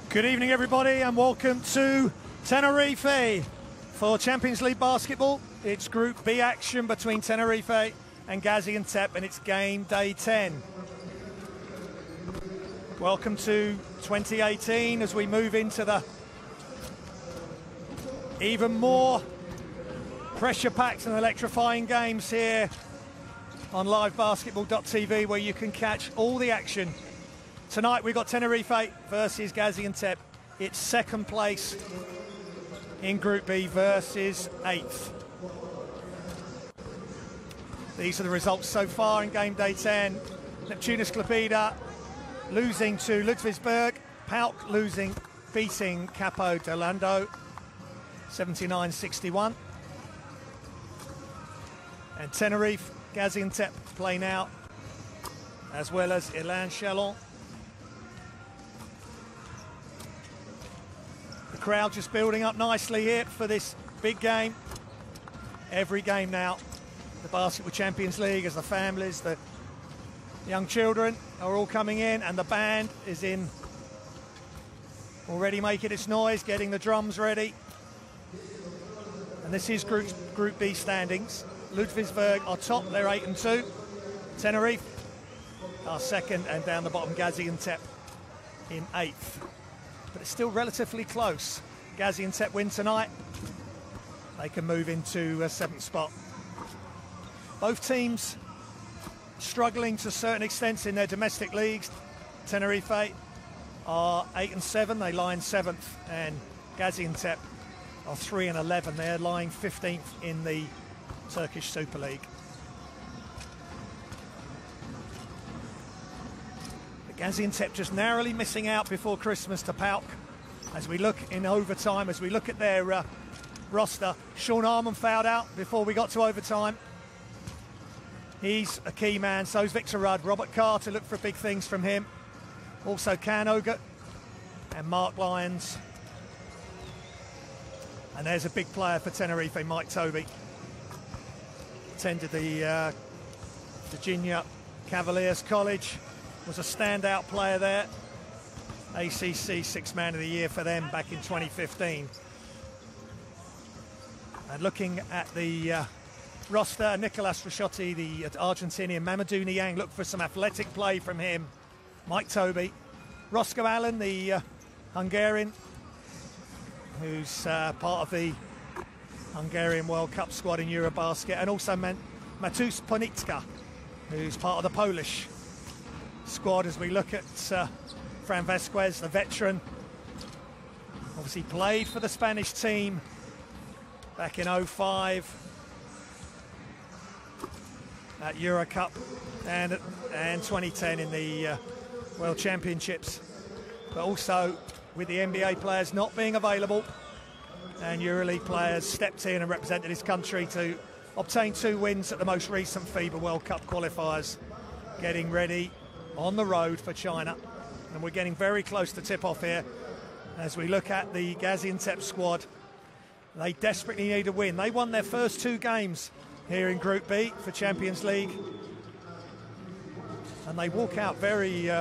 Good evening, everybody, and welcome to Tenerife for Champions League basketball. It's Group B action between Tenerife and Gaziantep, and it's game day 10. Welcome to 2018 as we move into the even more pressure-packed and electrifying games here on livebasketball.tv, where you can catch all the action. Tonight we've got Tenerife versus Gaziantep. It's second place in Group B versus 8th. These are the results so far in game day 10. Neptunus Klaipeda losing to Ludwigsburg. PAOK beating Capo d'Orlando 79-61. And Tenerife, Gaziantep play now, as well as Ilan Chalon. The crowd just building up nicely here for this big game. Every game now, the Basketball Champions League, as the families, the young children are all coming in, and the band is in, already making its noise, getting the drums ready. And this is Group B standings. Ludwigsburg are top, they're 8-2. Tenerife are second, and down the bottom Gaziantep in 8th. But it's still relatively close. Gaziantep win tonight, they can move into a 7th spot. Both teams struggling to certain extents in their domestic leagues. Tenerife are 8-7, they lie in 7th, and Gaziantep are 3-11, they're lying 15th in the Turkish Super League. Gaziantep just narrowly missing out before Christmas to PAOK. As we look in overtime, as we look at their roster, Sean Arman fouled out before we got to overtime. He's a key man, so is Victor Rudd. Robert Carter, look for big things from him. Also Can Ogut and Mark Lyons. And there's a big player for Tenerife, Mike Toby. Attended the Virginia Cavaliers College. Was a standout player there. ACC Sixth Man of the Year for them back in 2015. And looking at the roster, Nicolas Rasciotti, the Argentinian, Mamadou Niang, look for some athletic play from him. Mike Toby. Roscoe Allen, the Hungarian, who's part of the Hungarian World Cup squad in Eurobasket, and also Matus Ponitska, who's part of the Polish squad. As we look at Fran Vasquez, the veteran, obviously played for the Spanish team back in 05 at Euro Cup and 2010 in the World Championships, but also with the NBA players not being available, and EuroLeague players stepped in and represented his country to obtain 2 wins at the most recent FIBA World Cup qualifiers, getting ready on the road for China. And we're getting very close to tip-off here. As we look at the Gaziantep squad, they desperately need a win. They won their first 2 games here in Group B for Champions League, and they walk out very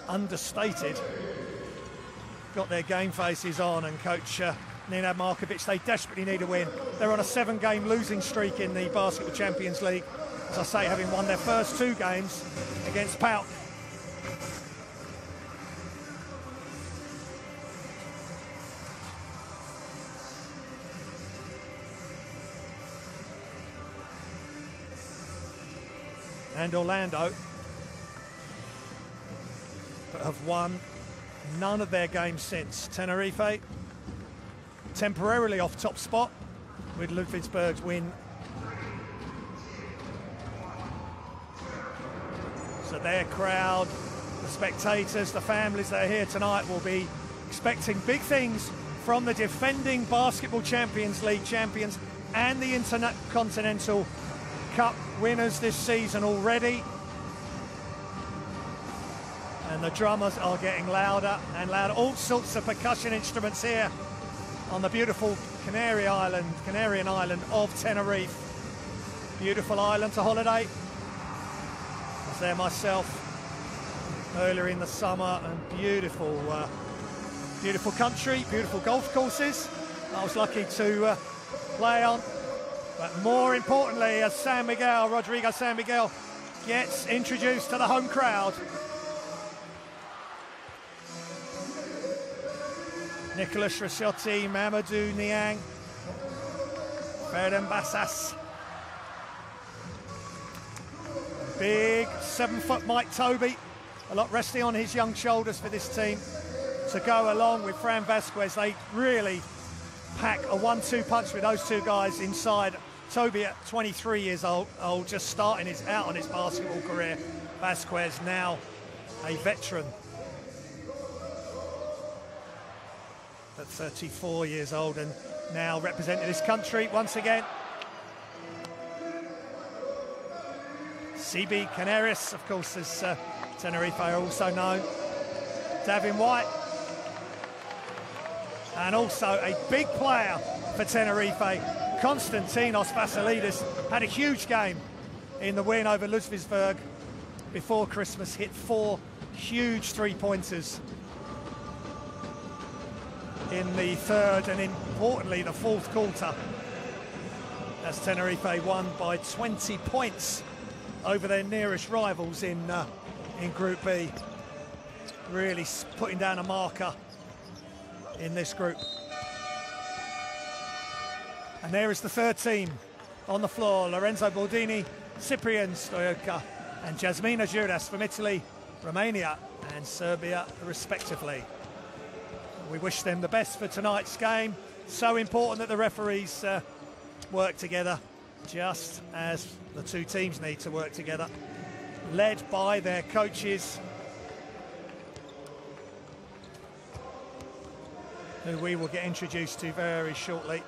understated. Got their game faces on, and coach Nenad Markovic, they desperately need a win. They're on a 7-game losing streak in the Basketball Champions League, as I say, having won their first 2 games against PAOK. And Orlando, but have won none of their games since. Tenerife temporarily off top spot with Ludwigsburg's win. So their crowd, the spectators, the families that are here tonight will be expecting big things from the defending Basketball Champions League champions and the Intercontinental Cup winners this season already. And the drummers are getting louder and louder. All sorts of percussion instruments here on the beautiful Canarian island of Tenerife. Beautiful island to holiday. I was there myself earlier in the summer, and beautiful country, beautiful golf courses I was lucky to play on. But more importantly, as Rodrigo San Miguel gets introduced to the home crowd. Nicholas Rasciotti, Mamadou Niang, Ferdinand Bassas. Big 7-foot Mike Toby, a lot resting on his young shoulders for this team to go along with Fran Vasquez. They really pack a 1-2 punch with those two guys inside. Toby at 23 years old, just starting out on his basketball career. Vasquez now a veteran at 34 years old and now representing his country once again. CB Canaris, of course, as Tenerife are also known. Davin White. And also a big player for Tenerife, Konstantinos Vasilidis, had a huge game in the win over Ludwigsburg before Christmas, hit 4 huge three-pointers in the third and importantly the fourth quarter, as Tenerife won by 20 points over their nearest rivals in Group B, really putting down a marker in this group. And there is the third team on the floor: Lorenzo Baldini, Cyprian Stoyoka and Jasmina Judas from Italy, Romania and Serbia respectively. We wish them the best for tonight's game. So important that the referees work together, just as the two teams need to work together, led by their coaches, who we will get introduced to very shortly.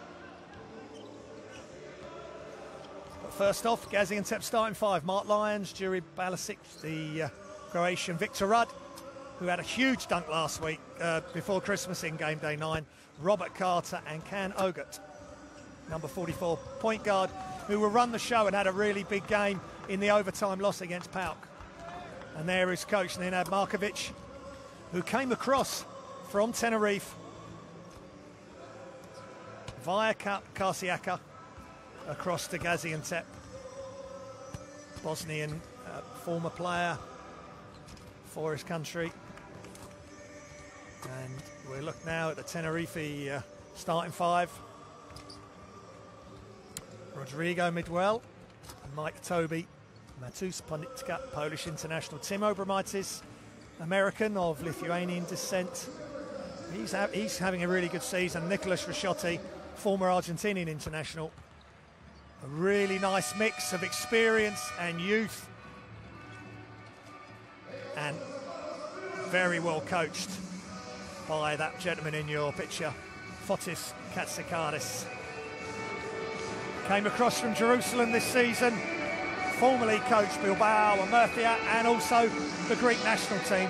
But first off, Gaziantep starting 5. Mark Lyons, Juri Balasic, the Croatian Victor Rudd, who had a huge dunk last week before Christmas in game day 9. Robert Carter and Can Ogert, number 44, point guard, who will run the show and had a really big game in the overtime loss against PAOK. And there is coach Nenad Markovic, who came across from Tenerife via Karsiaka across to Gaziantep. Bosnian former player for his country. And we look now at the Tenerife starting 5. Rodrigo Midwell, Mike Toby, Matus Ponitka, Polish international, Tim Obromaitis, American of Lithuanian descent. He's having a really good season. Nicholas Rasciotti, former Argentinian international. A really nice mix of experience and youth, and very well coached by that gentleman in your picture, Fotis Katsikaris. Came across from Jerusalem this season, formerly coached Bilbao and Murcia, and also the Greek national team.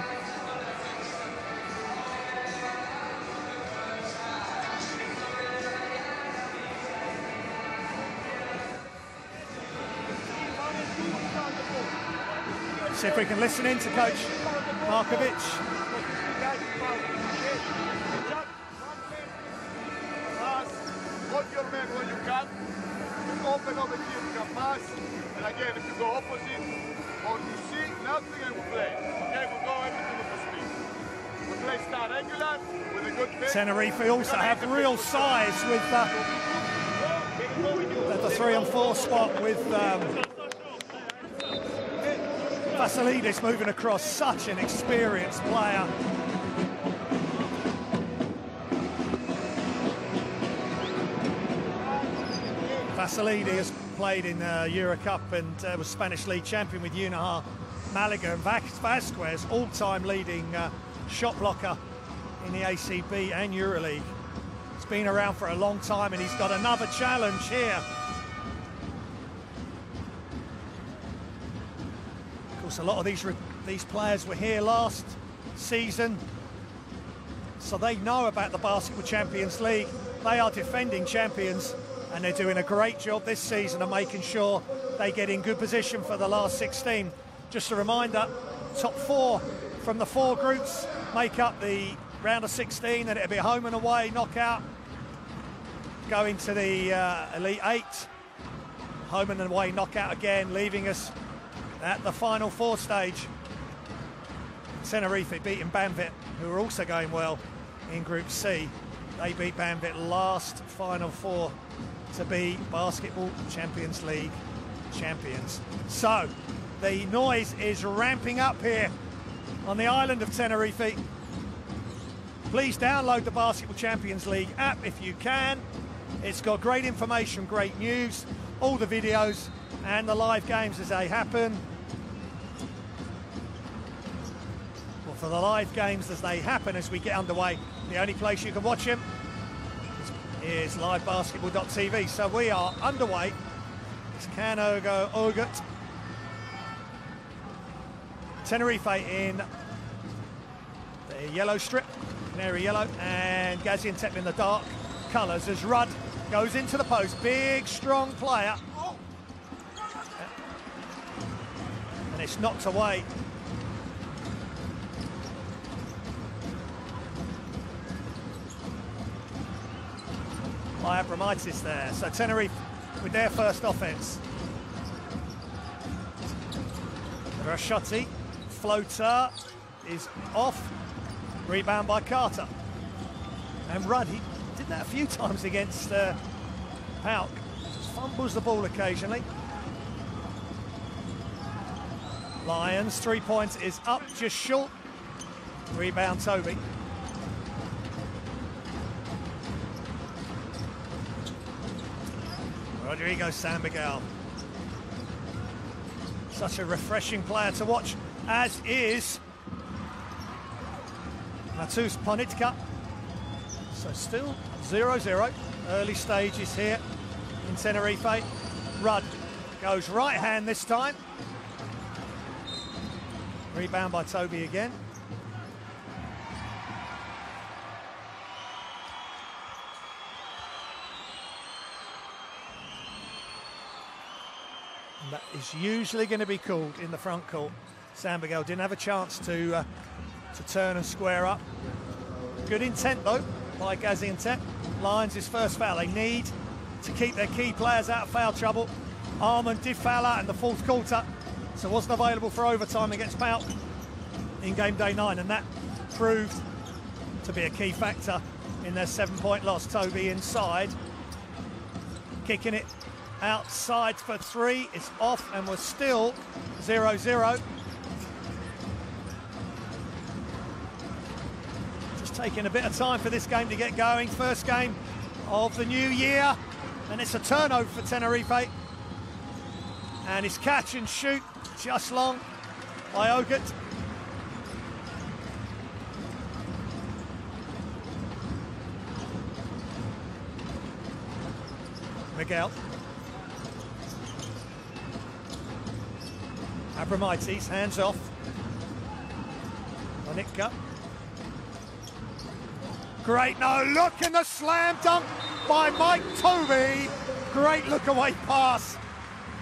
See if we can listen in to Coach Markovic. Hold your man when you can. Open over here, you can pass. And again, if you go opposite or you see nothing, and we play. Okay, we go everything with the speed. We play star regular with a good pace. Tenerife also have real size with the 3 and 4 spot with Vasilidis moving across, such an experienced player. Vasilidis has played in Euro Cup and was Spanish League champion with Unijar Malaga. And Vasquez, all-time leading shot blocker in the ACB and EuroLeague. He's been around for a long time and he's got another challenge here. Of course, a lot of these players were here last season, so they know about the Basketball Champions League. They are defending champions, and they're doing a great job this season of making sure they get in good position for the last 16. Just a reminder, top 4 from the 4 groups make up the round of 16, then it'll be a home and away knockout. Going to the Elite 8, home and away knockout again, leaving us at the final 4 stage. Tenerife beating Banvit, who are also going well in Group C. They beat Banvit last Final 4 to be Basketball Champions League champions. So the noise is ramping up here on the island of Tenerife. Please download the Basketball Champions League app if you can. It's got great information, great news, all the videos and the live games as they happen. Well, for the live games as they happen, as we get underway, the only place you can watch them is livebasketball.tv. So we are underway. It's Canogo Ogut. Tenerife in the yellow strip, canary yellow, and Gaziantep in the dark colours as Rudd goes into the post. Big, strong player. And it's knocked away. By Abramitis there. So Tenerife with their first offence. Rashotti, floater is off. Rebound by Carter. And Rudd, he did that a few times against Pauk. Just fumbles the ball occasionally. Lions, 3 points is up, just short. Rebound Toby. Rodrigo San Miguel. Such a refreshing player to watch, as is Matus Ponitka. So still 0-0, early stages here in Tenerife. Rudd goes right hand this time. Rebound by Toby again. And that is usually going to be called in the front court. San Miguel didn't have a chance to turn and square up. Good intent though by Gaziantep. Lions his first foul. They need to keep their key players out of foul trouble. Armand did foul out in the 4th quarter, so wasn't available for overtime against Pauk in game day 9, and that proved to be a key factor in their 7-point loss. Toby inside, kicking it outside for 3. It's off, and we're still 0-0. Just taking a bit of time for this game to get going. First game of the new year, and it's a turnover for Tenerife. And it's catch and shoot just long by Ogut. Miguel. Abramitis, hands off. Onitka. Great no look, and the slam dunk by Mike Toby. Great look away pass.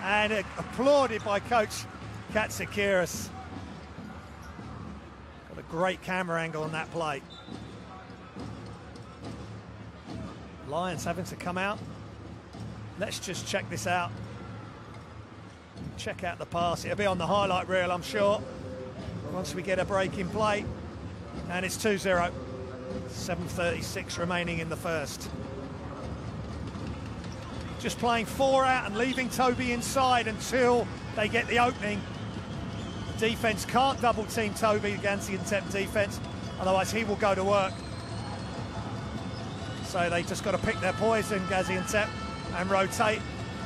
And applauded by coach Katsikiris. Got a great camera angle on that play. Lions having to come out. Let's just check this out. Check out the pass. It'll be on the highlight reel, I'm sure, once we get a break in play. And it's 2-0. 7:36 remaining in the first. Just playing 4 out and leaving Toby inside until they get the opening. Defense can't double team Toby against the Gaziantep defense, otherwise he will go to work. So they just got to pick their poison, Gaziantep, and rotate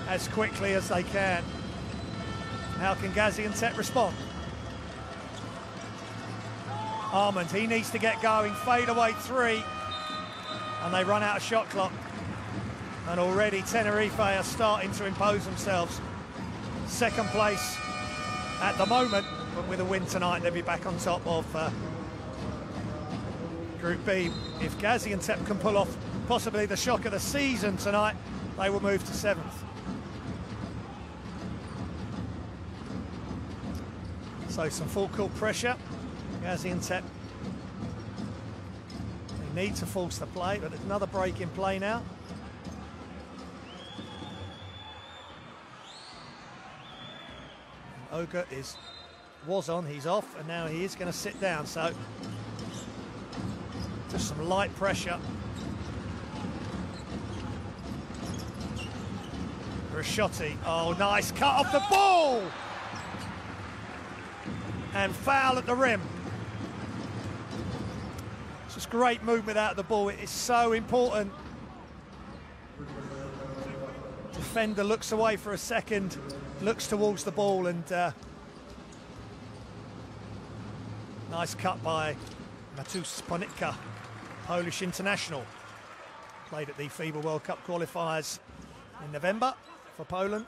as quickly as they can. How can Gaziantep respond? Armand, he needs to get going. Fade away 3, and they run out of shot clock. And already Tenerife are starting to impose themselves. Second place at the moment, but with a win tonight, they'll be back on top of Group B. If Gaziantep can pull off possibly the shock of the season tonight, they will move to 7th. So some full court pressure. Gaziantep. They need to force the play, but there's another break in play now. Oga was on, he's off, and now he is going to sit down, so just some light pressure. Rashotti, oh nice cut off the ball! And foul at the rim. Just great movement out of the ball, it is so important. Defender looks away for a second, looks towards the ball, and nice cut by Matus Ponitka, Polish international. Played at the FIBA World Cup qualifiers in November for Poland.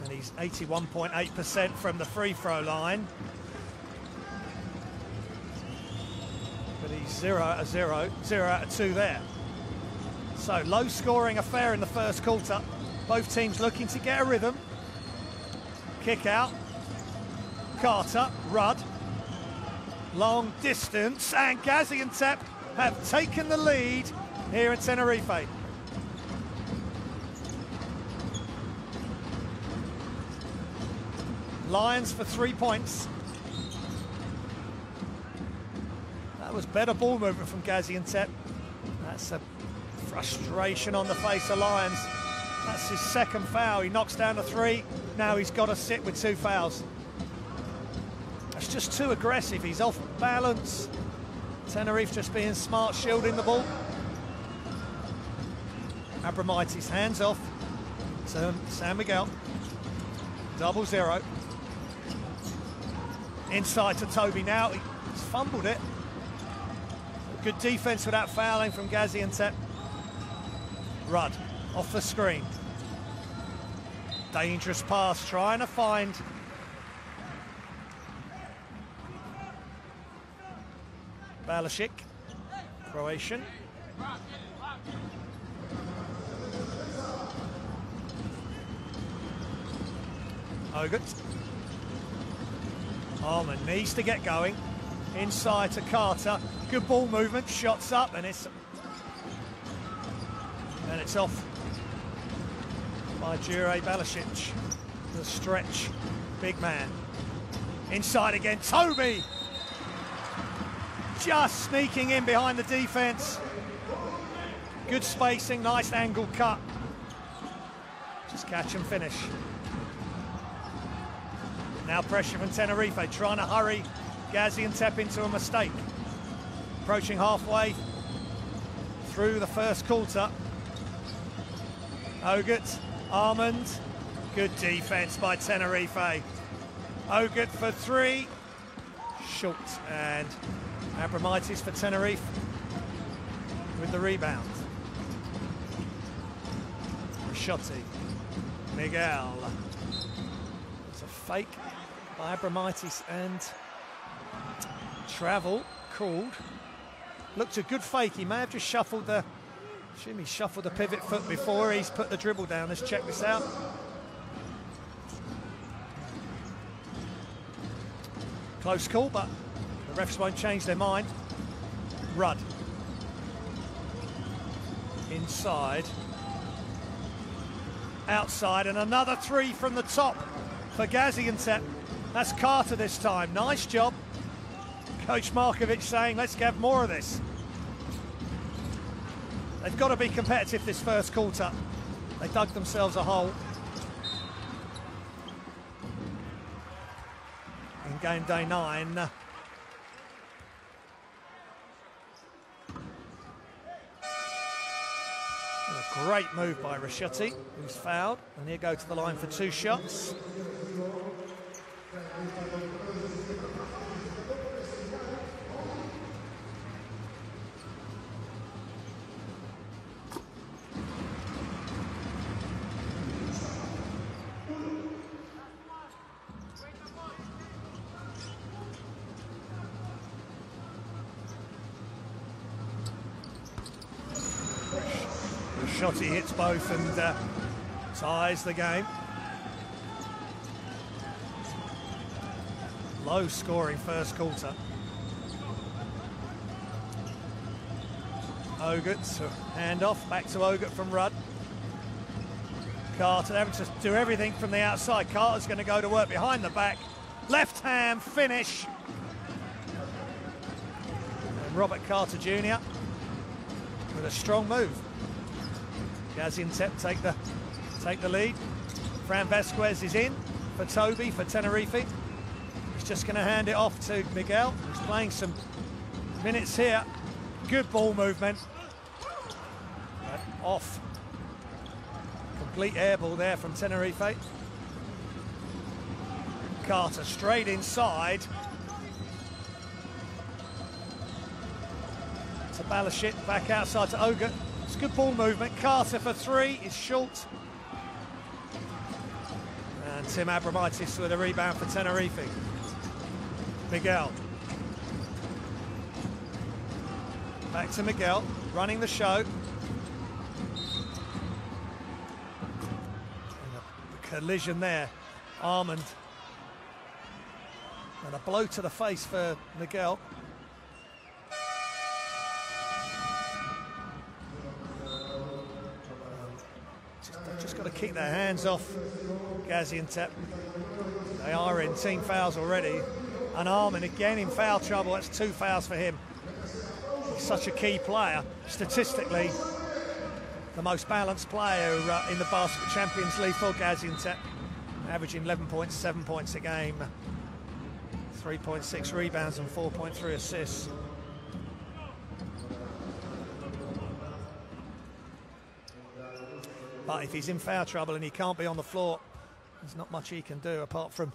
And he's 81.8% from the free throw line. But he's 0 out of 0, 0 out of 2 there. So low scoring affair in the first quarter. Both teams looking to get a rhythm. Kick out. Carter, Rudd. Long distance, and Gaziantep have taken the lead here at Tenerife. Lions for 3 points. That was better ball movement from Gaziantep. That's a frustration on the face of Lions. That's his second foul. He knocks down a 3. Now he's got to sit with 2 fouls. That's just too aggressive. He's off balance. Tenerife just being smart, shielding the ball. Abramaitis hands off. So San Miguel. 0-0. Inside to Toby now. He's fumbled it. Good defense without fouling from Gaziantep. Rudd off the screen. Dangerous pass, trying to find Balashik, Croatian. Hogan. Harmon needs to get going. Inside to Carter. Good ball movement, shots up, and it's off by Jure Balashik. The stretch, big man. Inside again, Toby! Just sneaking in behind the defense. Good spacing, nice angle cut. Just catch and finish. Now pressure from Tenerife, trying to hurry Gaziantep into a mistake. Approaching halfway through the first quarter. Ogut, Armand, good defense by Tenerife. Ogut for 3, short, and Abramaitis for Tenerife with the rebound. Rashotti, Miguel. It's a fake by Abramaitis and travel called. Looked a good fake. He may have just shuffled the. Assume he shuffled the pivot foot before he's put the dribble down. Let's check this out. Close call, but the refs won't change their mind. Rudd. Inside. Outside, and another 3 from the top for Gaziantep. That's Carter this time. Nice job. Coach Markovic saying, let's get more of this. They've got to be competitive this first quarter. They dug themselves a hole. In game day 9. A great move by Rashotti, who's fouled, and he'll go to the line for 2 shots. Rashotti hits both and ties the game. Low-scoring first quarter. Ogut to hand off, back to Ogut from Rudd. Carter having to do everything from the outside. Carter's going to go to work behind the back. Left hand finish. And Robert Carter Jr. with a strong move. Gaziantep take the lead. Fran Vasquez is in for Toby for Tenerife. He's just going to hand it off to Miguel. He's playing some minutes here. Good ball movement. Off. Complete air ball there from Tenerife. Carter straight inside. To Balashit, back outside to Ogut. It's good ball movement. Carter for three is short. And Tim Abromaitis with a rebound for Tenerife. Miguel. Back to Miguel, running the show. Collision there, Armand, and a blow to the face for Miguel. Just got to keep their hands off Gaziantep. They are in team fouls already, and Armand again in foul trouble. That's 2 fouls for him. He's such a key player, statistically the most balanced player in the Basketball Champions League for Gaziantep, averaging 11 points, 7 points a game, 3.6 rebounds and 4.3 assists. But if he's in foul trouble and he can't be on the floor, there's not much he can do apart from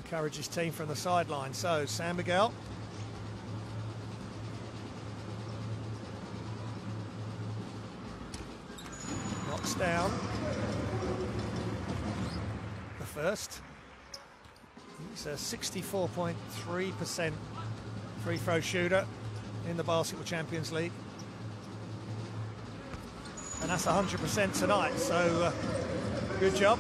encourage his team from the sideline. So San Miguel. Knocks down the first. He's a 64.3% free throw shooter in the Basketball Champions League. And that's 100% tonight, so good job.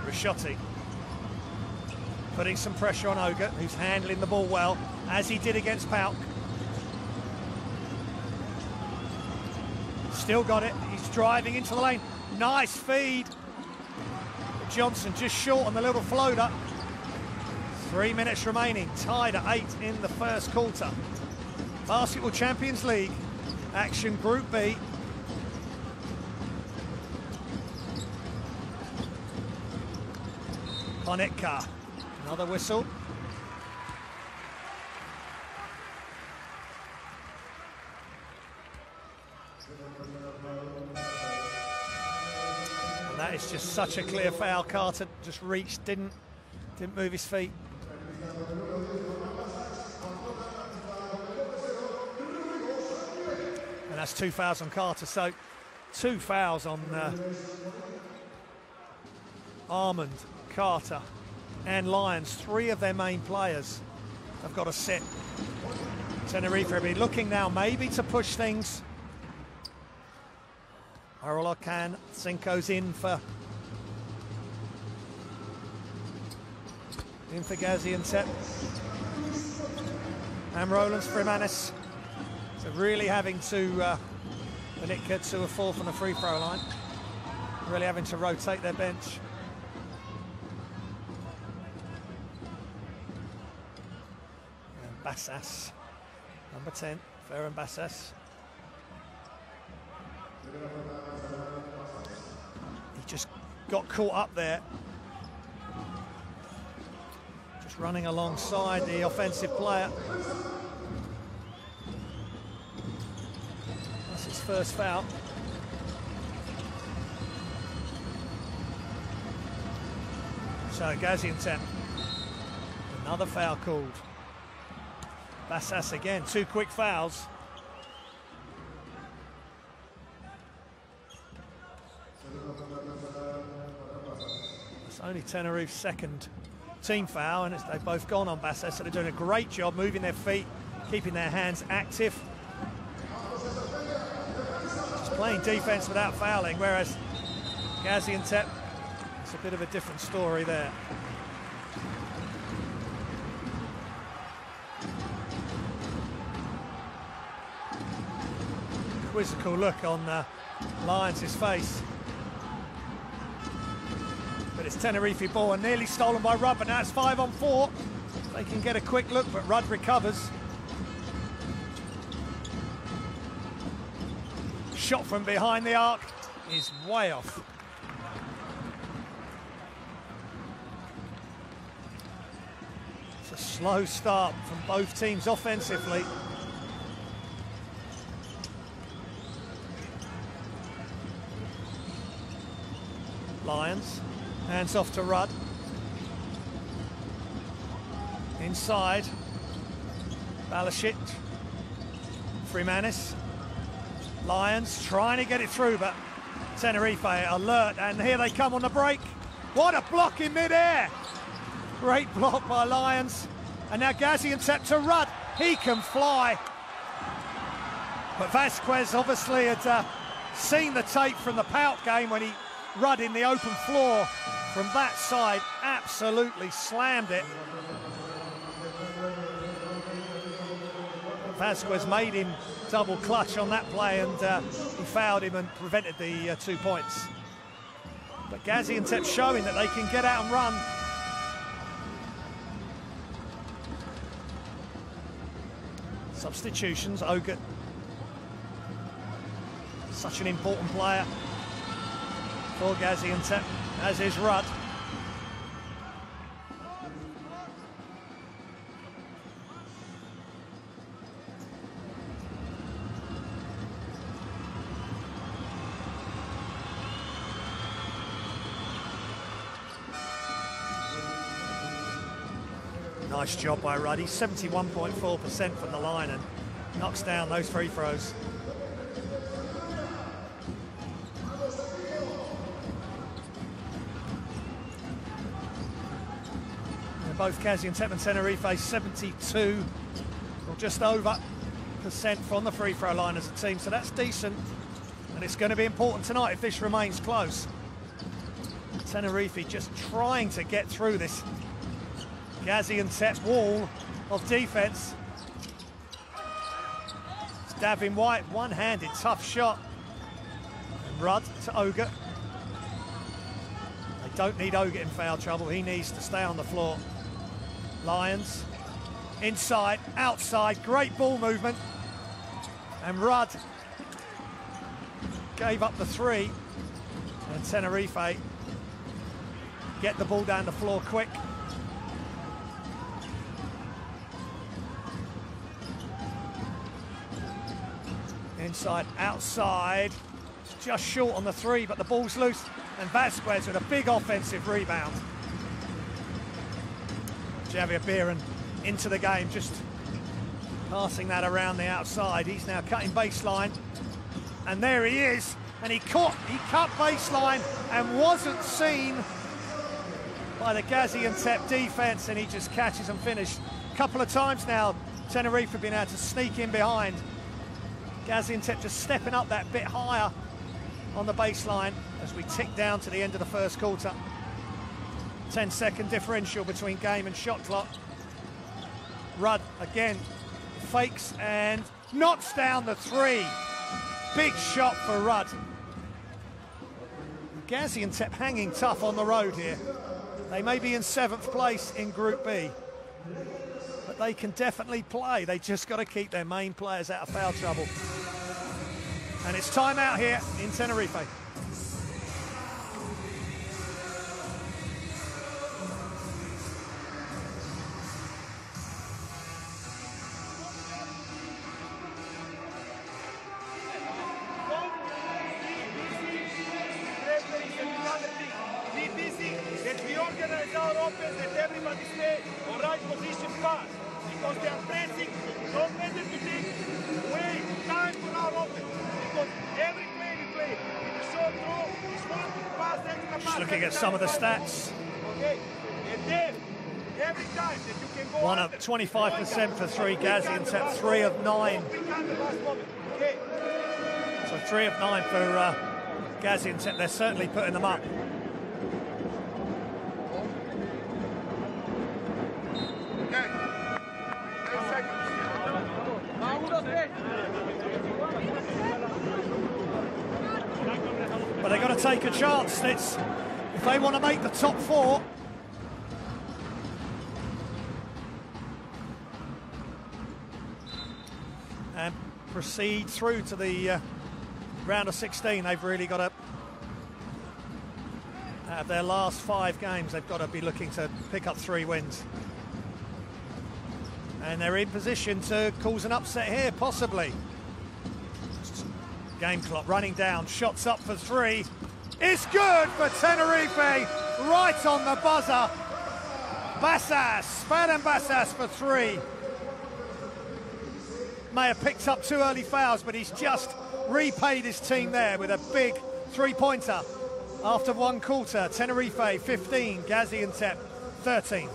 Risciotti putting some pressure on Ogut, who's handling the ball well, as he did against Pauk. Still got it, he's driving into the lane. Nice feed. Johnson just short on the little floater. 3 minutes remaining, tied at 8 in the first quarter. Basketball Champions League action, Group B. Konetka, another whistle. And that is just such a clear foul. Carter just reached, didn't move his feet. And that's 2 fouls on Carter, so 2 fouls on Armand, Carter and Lyons. 3 of their main players have got to sit. Tenerife will be looking now maybe to push things. Arolacan, Cinco's in for Gaziantep. And Roland Sprimanis. So really having to Benitka to a 4 from the free throw line. Really having to rotate their bench. And Bassas, number 10, Ferran Bassas. He just got caught up there. Just running alongside the offensive player. That's his first foul. So Gaziantep, another foul called. Bassas again, 2 quick fouls. It's only Tenerife's second team foul, and they've both gone on Bassas, so they're doing a great job moving their feet, keeping their hands active. playing defence without fouling, whereas Gaziantep, it's a bit of a different story there. Quizzical look on Lyons' face. But it's Tenerife ball and nearly stolen by Rudd, but now it's 5-on-4. They can get a quick look, but Rudd recovers. Shot from behind the arc is way off. It's a slow start from both teams offensively. Lyons, hands off to Rudd. Inside, Balashit, Freemanis. Lyons trying to get it through, but Tenerife alert, and here they come on the break. What a block in mid-air! Great block by Lyons. And now Gaziantep to Rudd. He can fly. But Vasquez obviously had seen the tape from the Pout game when he Rudd in the open floor from that side, absolutely slammed it. Vasquez made him double clutch on that play, and he fouled him and prevented the 2 points. But Gaziantep showing that they can get out and run. Substitutions, Ogert, such an important player for Gaziantep, as is Rudd. Nice job by Rudd. He's 71.4% from the line and knocks down those free throws. Both Gaziantep and Tenerife 72 or just over % from the free throw line as a team, so that's decent, and it's going to be important tonight if this remains close. Tenerife just trying to get through this Gaziantep wall of defence. It's Davin White, one-handed, tough shot. And Rudd to Ogert. They don't need Ogert in foul trouble, he needs to stay on the floor. Lyons, inside, outside, great ball movement. And Rudd gave up the three. And Tenerife get the ball down the floor quick. Inside, outside, it's just short on the three, but the ball's loose. And Vasquez with a big offensive rebound. Javier Beran into the game, just passing that around the outside. He's now cutting baseline, and there he is. And he cut baseline and wasn't seen by the Gaziantep defense, and he just catches and finishes. A couple of times now, Tenerife have been able to sneak in behind. Gaziantep just stepping up that bit higher on the baseline as we tick down to the end of the first quarter. 10-second differential between game and shot clock. Rudd again fakes and knocks down the three. Big shot for Rudd. Gaziantep hanging tough on the road here. They may be in 7th place in Group B, but they can definitely play. They just got to keep their main players out of foul trouble. And it's time out here in Tenerife. Just looking at some of the stats. One of 25% for three, Gaziantep 3 of 9. So 3 of 9 for Gaziantep. They're certainly putting them up. Okay. 10 seconds. But they've got to take a chance. If they want to make the top 4. And proceed through to the round of 16, they've really got to, out of their last 5 games, they've got to be looking to pick up 3 wins. And they're in position to cause an upset here, possibly. Game clock running down, shots up for 3. It's good for Tenerife, right on the buzzer. Faden Bassas for 3. May have picked up 2 early fouls, but he's just repaid his team there with a big 3-pointer. After 1 quarter, Tenerife 15, Gaziantep 13.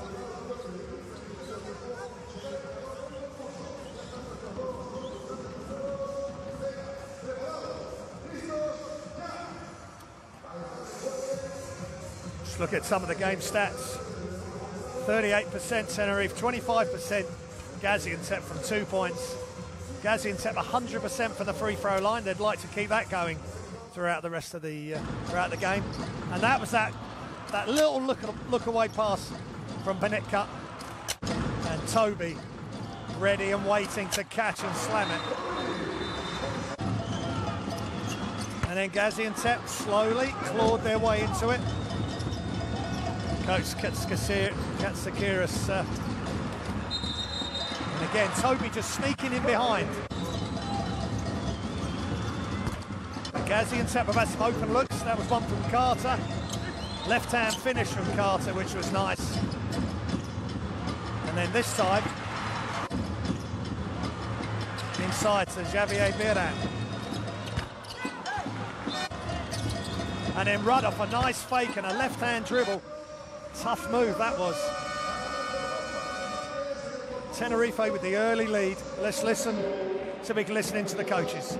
Just look at some of the game stats. 38% Tenerife, 25% Gaziantep from 2 points. Gaziantep 100% from the free throw line. They'd like to keep that going throughout the rest of the game. And that was that little look away pass from Benetka, and Toby ready and waiting to catch and slam it. And then Gaziantep slowly clawed their way into it. Coach Katsikiris, and again Toby just sneaking in behind. Gaziantep have had some open looks. That was one from Carter. Left-hand finish from Carter, which was nice. And then this time, inside to Javier Biran. And then Rudolph, a nice fake and a left-hand dribble. Tough move that was. Tenerife with the early lead. Let's listen so we can listen into the coaches.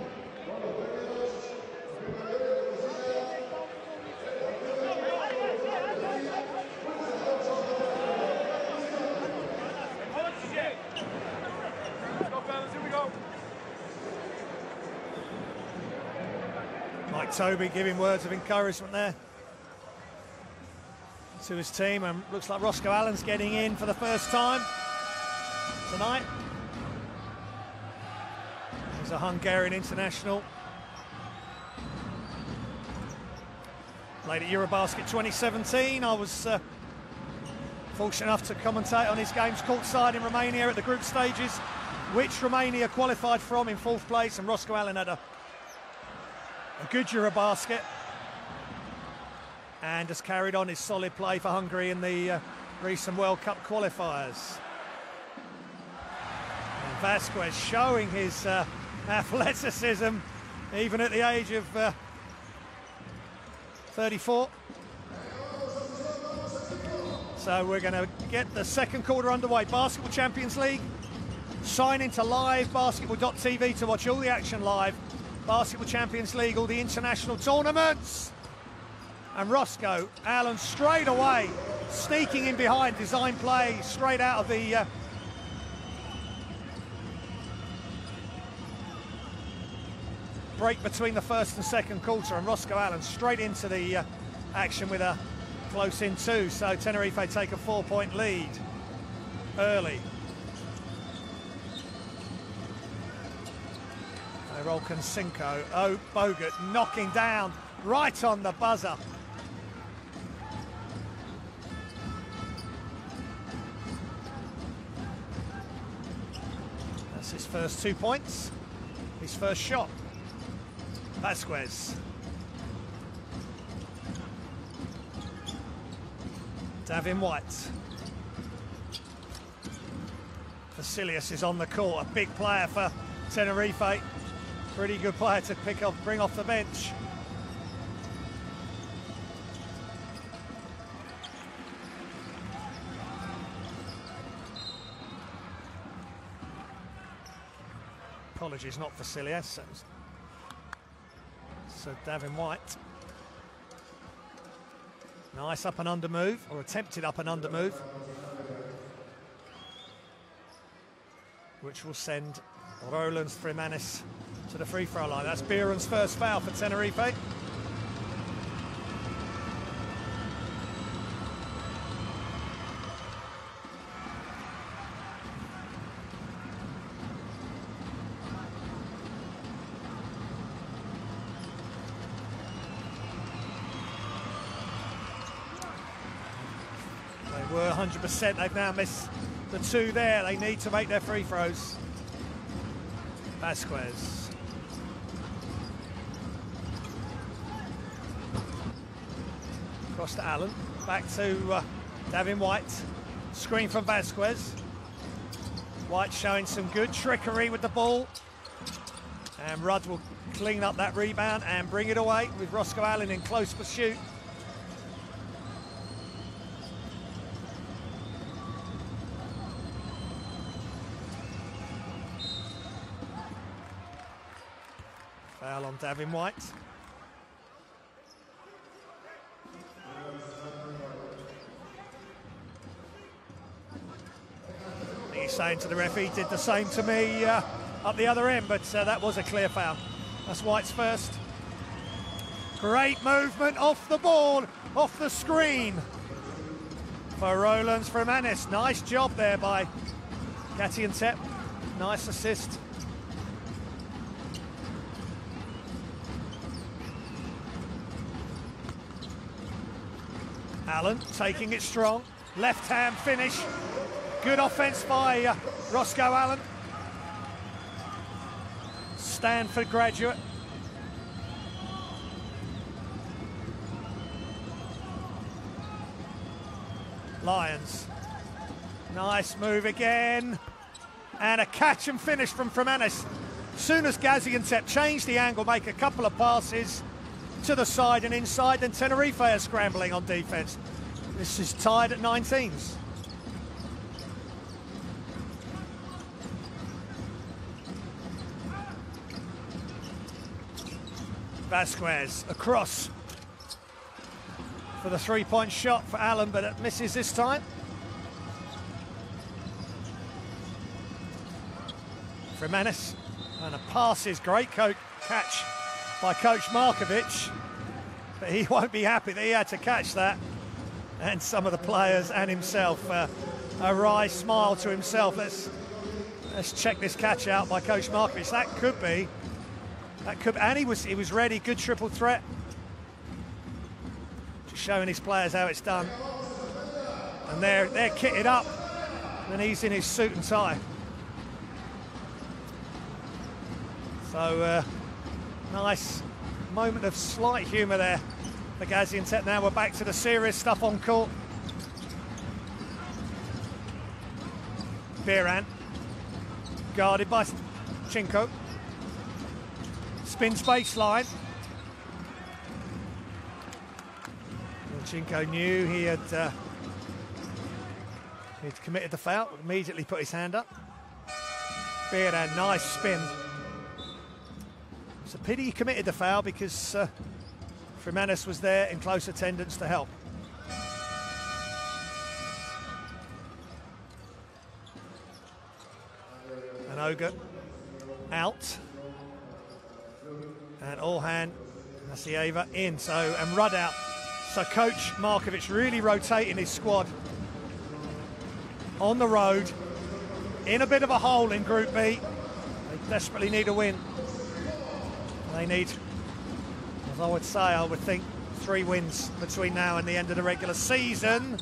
Toby giving words of encouragement there to his team, and looks like Roscoe Allen's getting in for the first time tonight. He's a Hungarian international. Played at Eurobasket 2017. I was fortunate enough to commentate on his games courtside in Romania at the group stages, which Romania qualified from in 4th place, and Roscoe Allen had a good Eurobasket and has carried on his solid play for Hungary in the recent World Cup qualifiers. And Vasquez showing his athleticism even at the age of 34. So we're going to get the second quarter underway. Basketball Champions League. Sign into live basketball.tv to watch all the action live. Basketball Champions League, all the international tournaments. And Roscoe Allen straight away, sneaking in behind, design play straight out of the break between the first and second quarter, and Roscoe Allen straight into the action with a close in 2. So Tenerife take a 4-point lead early. Rolkan Cinco. Oh, Bogut knocking down right on the buzzer. That's his first 2 points. His first shot. Vasquez. Davin White. Vasilius is on the court. A big player for Tenerife. Pretty good player to bring off the bench. Apologies, not Vasilius. So Davin White. Nice up and under move, or attempted up and under move, which will send Roland Frimanis to the free throw line. That's Bieran's first foul for Tenerife. They were 100%, they've now missed the two there. They need to make their free throws. Vasquez. Across to Allen. Back to Davin White. Screen from Vasquez. White showing some good trickery with the ball. And Rudd will clean up that rebound and bring it away with Roscoe Allen in close pursuit. Foul on Davin White. I think he's saying to the ref, he did the same to me up the other end, but that was a clear foul. That's White's first. Great movement off the ball, off the screen for Roland Frimanis. Nice job there by Gaziantep. Nice assist. Allen taking it strong, left hand finish. Good offense by Roscoe Allen. Stanford graduate. Lions. Nice move again. And a catch and finish from Frimanis. As soon as Gaziantep changed the angle, make a couple of passes to the side and inside, then Tenerife are scrambling on defense. This is tied at 19s. Vasquez across for the three-point shot for Allen, but it misses this time. Frimanis, and a pass is great catch by Coach Markovic, but he won't be happy that he had to catch that. And some of the players and himself, a wry smile to himself. Let's check this catch out by Coach Markovic. That could be, and he was ready. Good triple threat. Just showing his players how it's done. And they're kitted up, and he's in his suit and tie. So nice moment of slight humour there for Gaziantep. Now we're back to the serious stuff on court. Bieran, guarded by Chinko. Spins baseline. And Chinko knew he'd committed the foul, immediately put his hand up. Bieran, nice spin. It's a pity he committed the foul because Frimanis was there in close attendance to help. And Oga out. And Allhan, Nasieva in. And Rudd out. So Coach Markovic really rotating his squad on the road in a bit of a hole in Group B. They desperately need a win. They need, as I would think, 3 wins between now and the end of the regular season.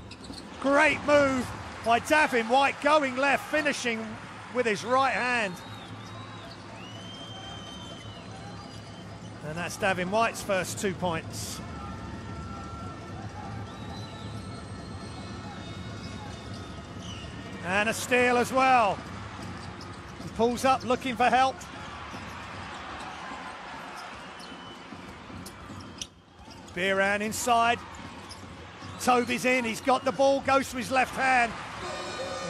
Great move by Davin White, going left, finishing with his right hand. And that's Davin White's first 2 points. And a steal as well. He pulls up looking for help. Bieran inside. Toby's in, he's got the ball, goes to his left hand.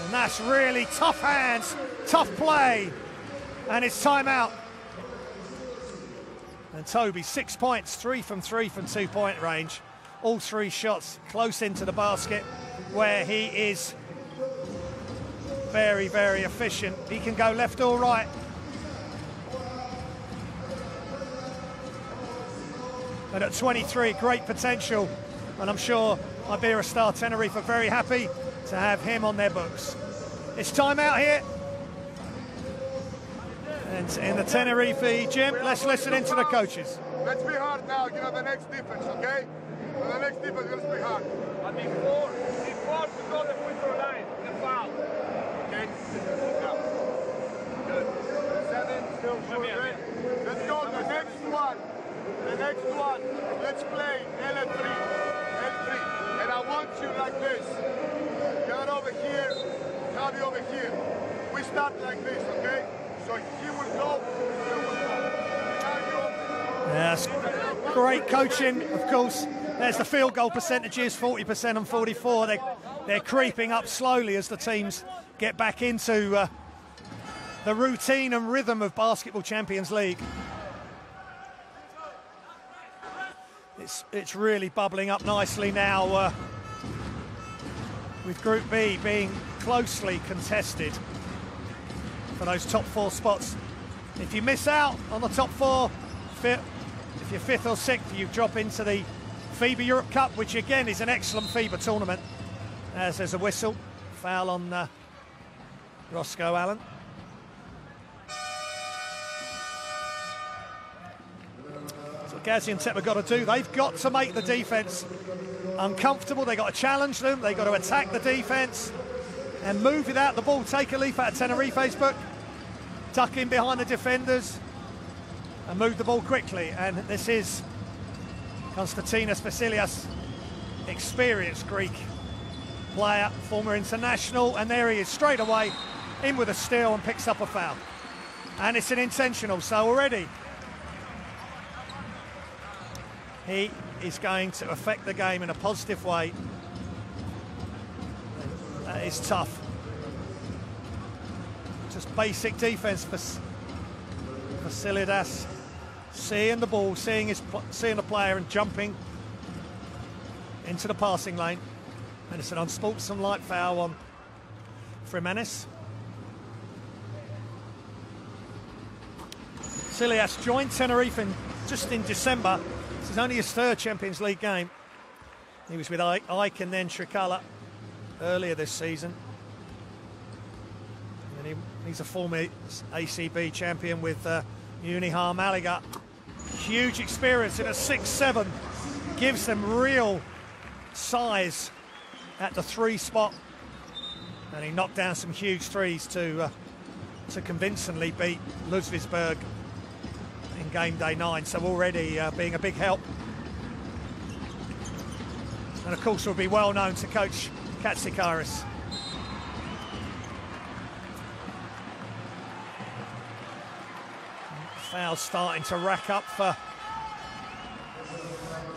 And that's really tough hands, tough play. And it's timeout. And Toby, 6 points, 3 from 2-point range. All 3 shots close into the basket, where he is very, very efficient. He can go left or right. And at 23, great potential. And I'm sure Iberostar Tenerife are very happy to have him on their books. It's time out here. And in the Tenerife gym, let's listen into the coaches. Let's be hard now, the next defense, okay? The next defense, let's be hard. And before to go the free throw line, the foul. Okay? Now. Good. 7, still short, right? Let's go, the next one. The next one. Let's play L3. L3. And I want you like this. Get over here, Tavi over here. We start like this, okay? So he will go, you will go. Yes, great coaching, of course. There's the field goal percentages, 40% and 44. They're creeping up slowly as the teams get back into the routine and rhythm of Basketball Champions League. It's really bubbling up nicely now, with Group B being closely contested for those top 4 spots. If you miss out on the top 4, if you're 5th or 6th, you drop into the FIBA Europe Cup, which again is an excellent FIBA tournament. As there's a whistle, foul on Roscoe Allen. So Gaziantep have got to do, they've got to make the defence uncomfortable. They've got to challenge them, they've got to attack the defence and move without the ball. Take a leaf out of Tenerife's book, tuck in behind the defenders and move the ball quickly. And this is Konstantinos Vasilias, experienced Greek player, former international, and there he is straight away in with a steal and picks up a foul. And it's an intentional, so already he is going to affect the game in a positive way. That is tough. Just basic defense for Vasilias. Seeing the ball, seeing the player and jumping into the passing lane. And it's an unsportsmanlike foul on Jimenez. Vasilias joined Tenerife just in December. This is only his 3rd Champions League game. He was with Ike and then Tricala earlier this season. And he's a former ACB champion with Unihar Malaga. Huge experience in a 6'7", gives them real size at the 3 spot, and he knocked down some huge threes to convincingly beat Ludwigsburg in game day 9. So already being a big help, and of course will be well known to coach Katsikaris. Fouls starting to rack up for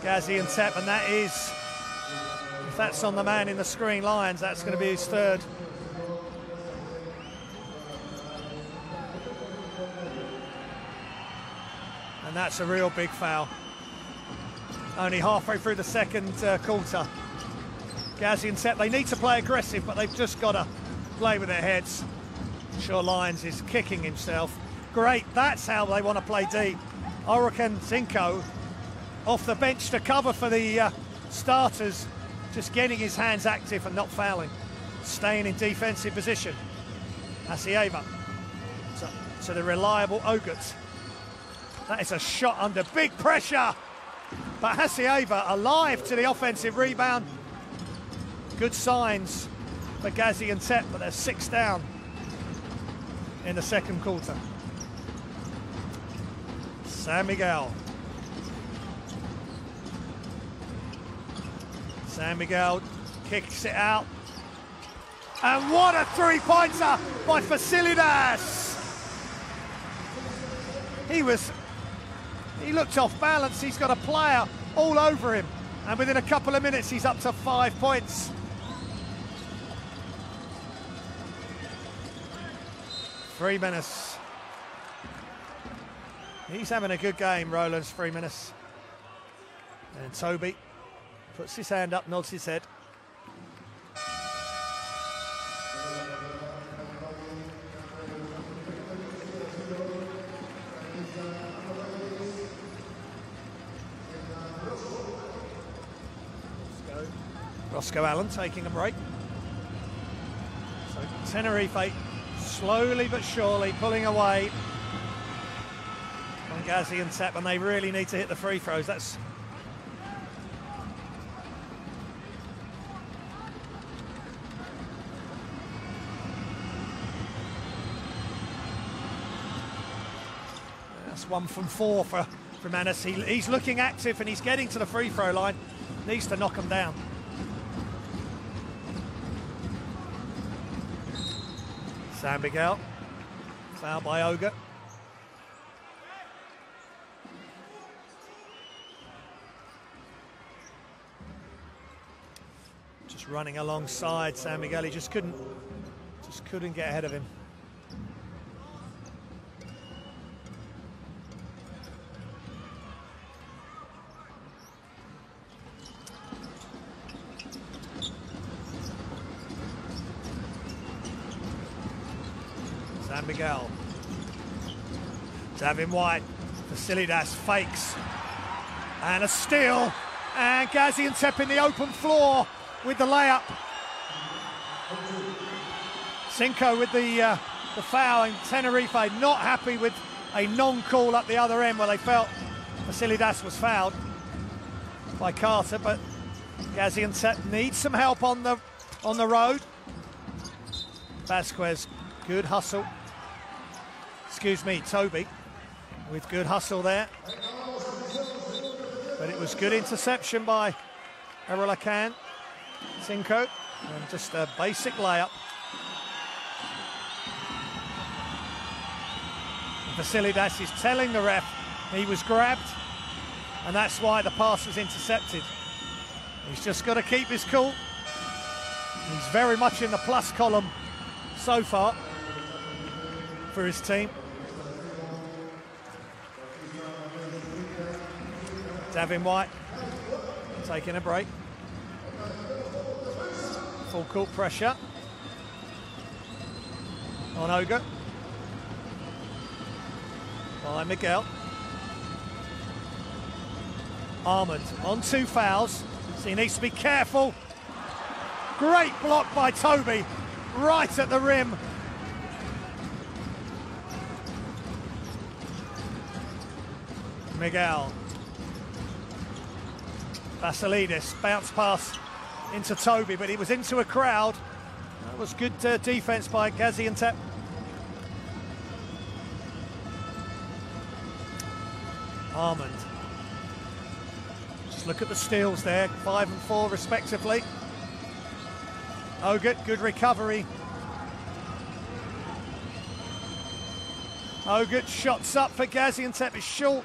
Gaziantep, and that is, if that's on the man in the screen, Lyons, that's going to be his 3rd. And that's a real big foul. Only halfway through the 2nd quarter. Gaziantep, they need to play aggressive, but they've just got to play with their heads. I'm sure Lyons is kicking himself. Great, that's how they want to play D. Orokan Zinko off the bench to cover for the starters, just getting his hands active and not fouling. Staying in defensive position. Asieva to the reliable Ogut. That is a shot under big pressure. But Asieva alive to the offensive rebound. Good signs for Gaziantep, but they're 6 down in the 2nd quarter. San Miguel. San Miguel kicks it out. And what a 3-pointer by Vasilias! He looked off balance. He's got a player all over him. And within a couple of minutes, he's up to 5 points. Jimenez. He's having a good game, Roland Freemanus. And Toby puts his hand up, nods his head. Roscoe Allen taking a break. So Tenerife slowly but surely pulling away on Gaziantep, and they really need to hit the free throws. That's one from 4 for Freemanus. He's looking active and he's getting to the free throw line. Needs to knock them down. San Miguel, foul by Oga. Just running alongside San Miguel, he just couldn't get ahead of him. San Miguel. Davin White. Vasilidas fakes. And a steal. And Gaziantep in the open floor with the layup. Cinco with the foul, and Tenerife not happy with a non-call at the other end where they felt Vasilidas was fouled by Carter, but Gaziantep needs some help on the road. Vasquez, good hustle. Excuse me, Toby, with good hustle there. But it was good interception by Erolacan. Cinco, and just a basic layup. Vasilidas is telling the ref he was grabbed, and that's why the pass was intercepted. He's just got to keep his cool. He's very much in the plus column so far for his team. Davin White taking a break. Full court pressure on Oga by Miguel. Armand on 2 fouls, so he needs to be careful. Great block by Toby, right at the rim. Miguel. Vasilidis, bounce pass into Toby, but he was into a crowd. That was good defense by Gaziantep. Armand. Just look at the steals there, 5 and 4 respectively. Ogut, good recovery. Ogut, shots up for Gaziantep, is short.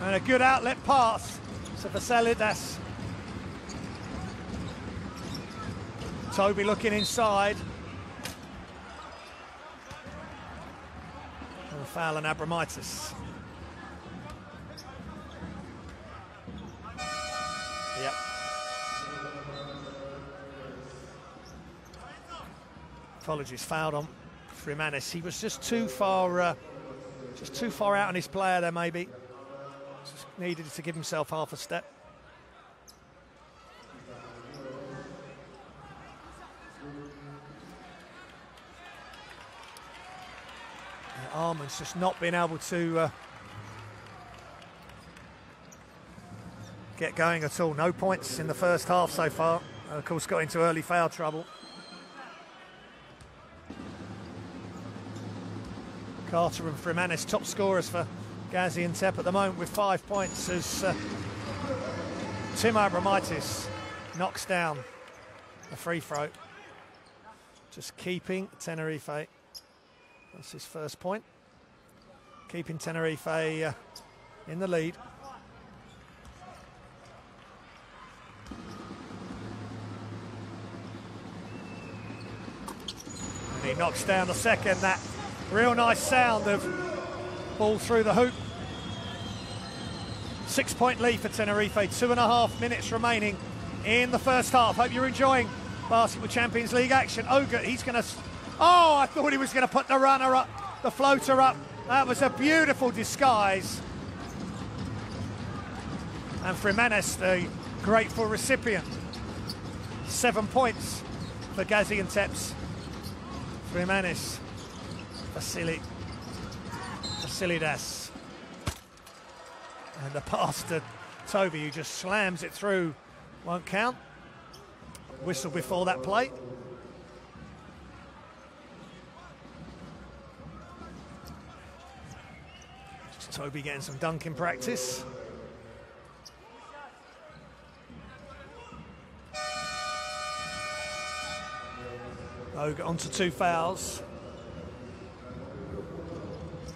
And a good outlet pass to Vasilidas. Toby looking inside. And a foul on Abramitis. Yep. Apologies, fouled on Freemanus. He was just too far out on his player there, maybe. Just needed to give himself half a step. Armand's just not been able to get going at all. No points in the first half so far. Of course, got into early foul trouble. Carter and Freemanus, top scorers for Gaziantep at the moment with 5 points, as Tim Abramitis knocks down a free throw. Just keeping Tenerife, that's his first point, keeping Tenerife in the lead. And he knocks down the second. That real nice sound of Ball through the hoop. 6-point lead for Tenerife. 2.5 minutes remaining in the first half. Hope you're enjoying Basketball Champions League action. Ogut, he's going to... Oh, I thought he was going to put the runner up, the floater up. That was a beautiful disguise. And Jimenez, the grateful recipient. 7 points for Gaziantep's Jimenez. Vasilidas. And the pass to Toby, who just slams it through, won't count. Whistle before that play. Just Toby getting some dunking practice. Ogut onto 2 fouls.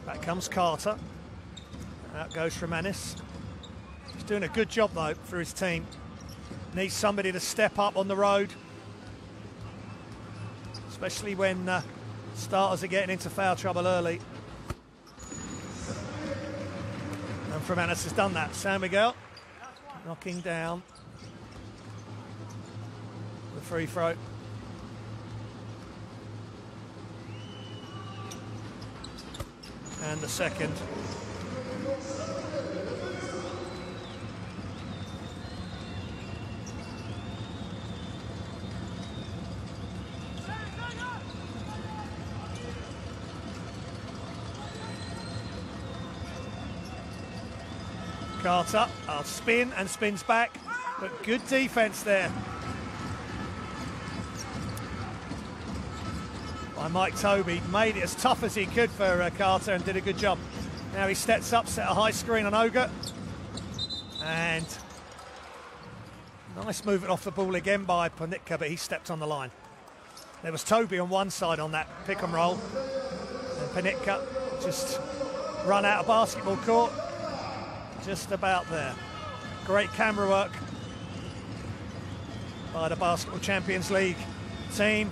Back comes Carter. Out goes Jimenez. He's doing a good job though for his team. Needs somebody to step up on the road, especially when starters are getting into foul trouble early. And Jimenez has done that. San Miguel knocking down the free throw. And the second. Carter, spin and spins back, but good defense there by Mike Toby. Made it as tough as he could for Carter and did a good job. Now he steps up, set a high screen on Ogut. And nice movement off the ball again by Panitka, but he stepped on the line. There was Toby on one side on that pick and roll. And Panitka just run out of basketball court. Just about there. Great camera work by the Basketball Champions League team.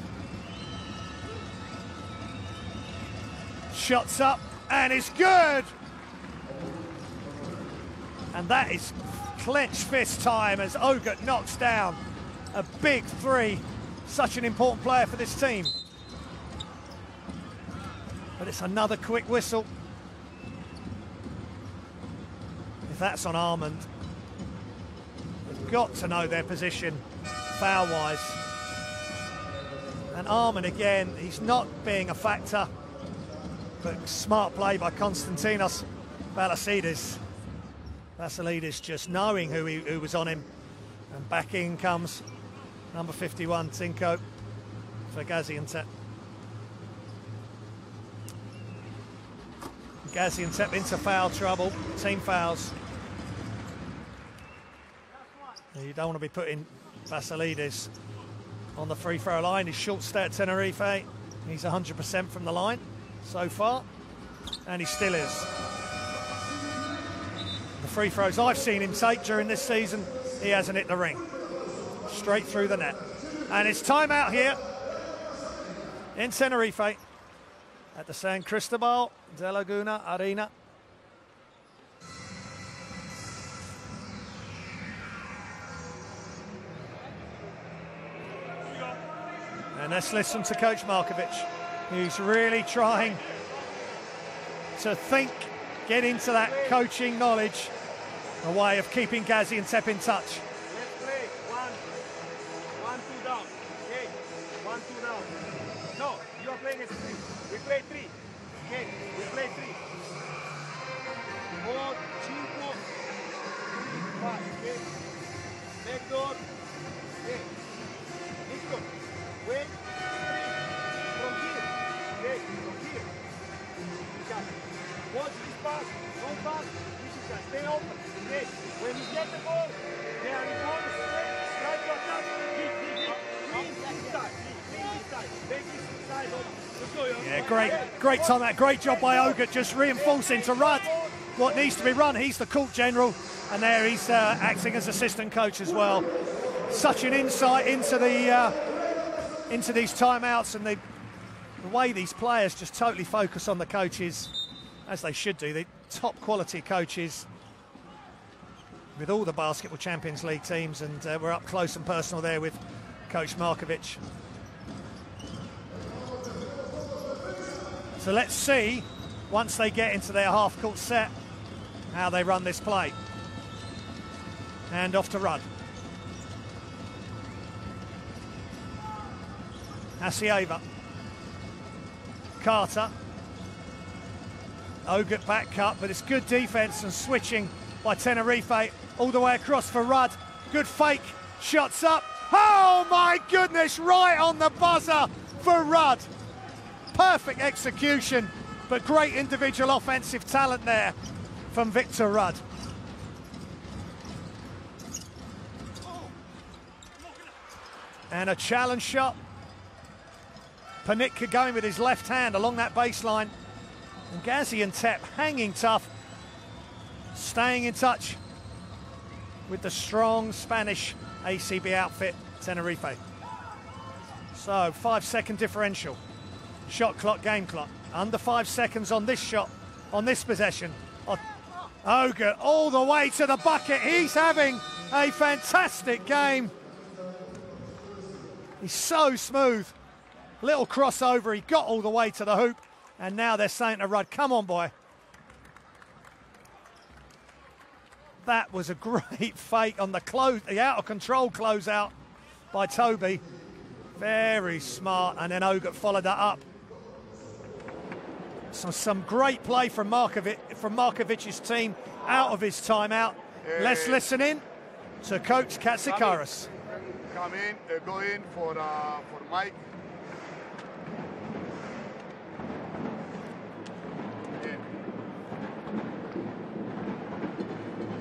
Shots up and it's good. And that is clenched fist time as Ogut knocks down a big 3. Such an important player for this team. But it's another quick whistle. If that's on Armand, they've got to know their position foul-wise. And Armand again, he's not being a factor, but smart play by Konstantinos Vasilidis. Vasilidis just knowing who was on him. And back in comes number 51, Tinko, for Gaziantep. Gaziantep into foul trouble, team fouls. You don't want to be putting Vasilidis on the free throw line. His short stay at Tenerife. He's 100% from the line so far, and he still is. The free throws I've seen him take during this season, he hasn't hit the ring. Straight through the net. And it's time out here in Tenerife at the San Cristobal de Laguna Arena. And let's listen to Coach Markovic, who's really trying to think, get into that coaching knowledge, a way of keeping Gaziantep in touch. Let's play 1, 2 down. Okay, 1, 2 down. No, you are playing as 3. We play 3. Okay, we play 3. 4, 5, 5. Okay. Back door. Okay. Listo. Wait. From here. Okay, from here. Watch this pass. Don't pass. This is that. Stay open. Okay. When you get the ball, they are in ball. Strike your touch. Clean this side. Clean this side. Take this side open. Yeah, great time out. Great job by Ogut, just reinforcing to run what needs to be run. He's the court general, and there he's acting as assistant coach as well. Such an insight into these timeouts and the way these players just totally focus on the coaches. as they should do. The top quality coaches with all the Basketball Champions League teams, and we're up close and personal there with Coach Markovic. So let's see, once they get into their half-court set, how they run this play. Hand off to Rudd. Asieva. Carter. Ogut back cut, but it's good defense and switching by Tenerife all the way across for Rudd. Good fake, shots up. Oh my goodness, right on the buzzer for Rudd. Perfect execution, but great individual offensive talent there from Victor Rudd. And a challenge shot. Panitka going with his left hand along that baseline. And Gaziantep hanging tough, staying in touch with the strong Spanish ACB outfit, Tenerife. So 5-second differential. Shot clock, game clock. Under 5 seconds on this shot, on this possession. Ogut all the way to the bucket. He's having a fantastic game. He's so smooth. Little crossover, he got all the way to the hoop, and now they're saying to Rudd, come on, boy. That was a great fake on the out-of-control closeout by Toby. Very smart, and then Ogut followed that up. So some great play from Markovic's team out of his timeout. Let's listen in to Coach Katsikaris. Come in, go in for Mike. In.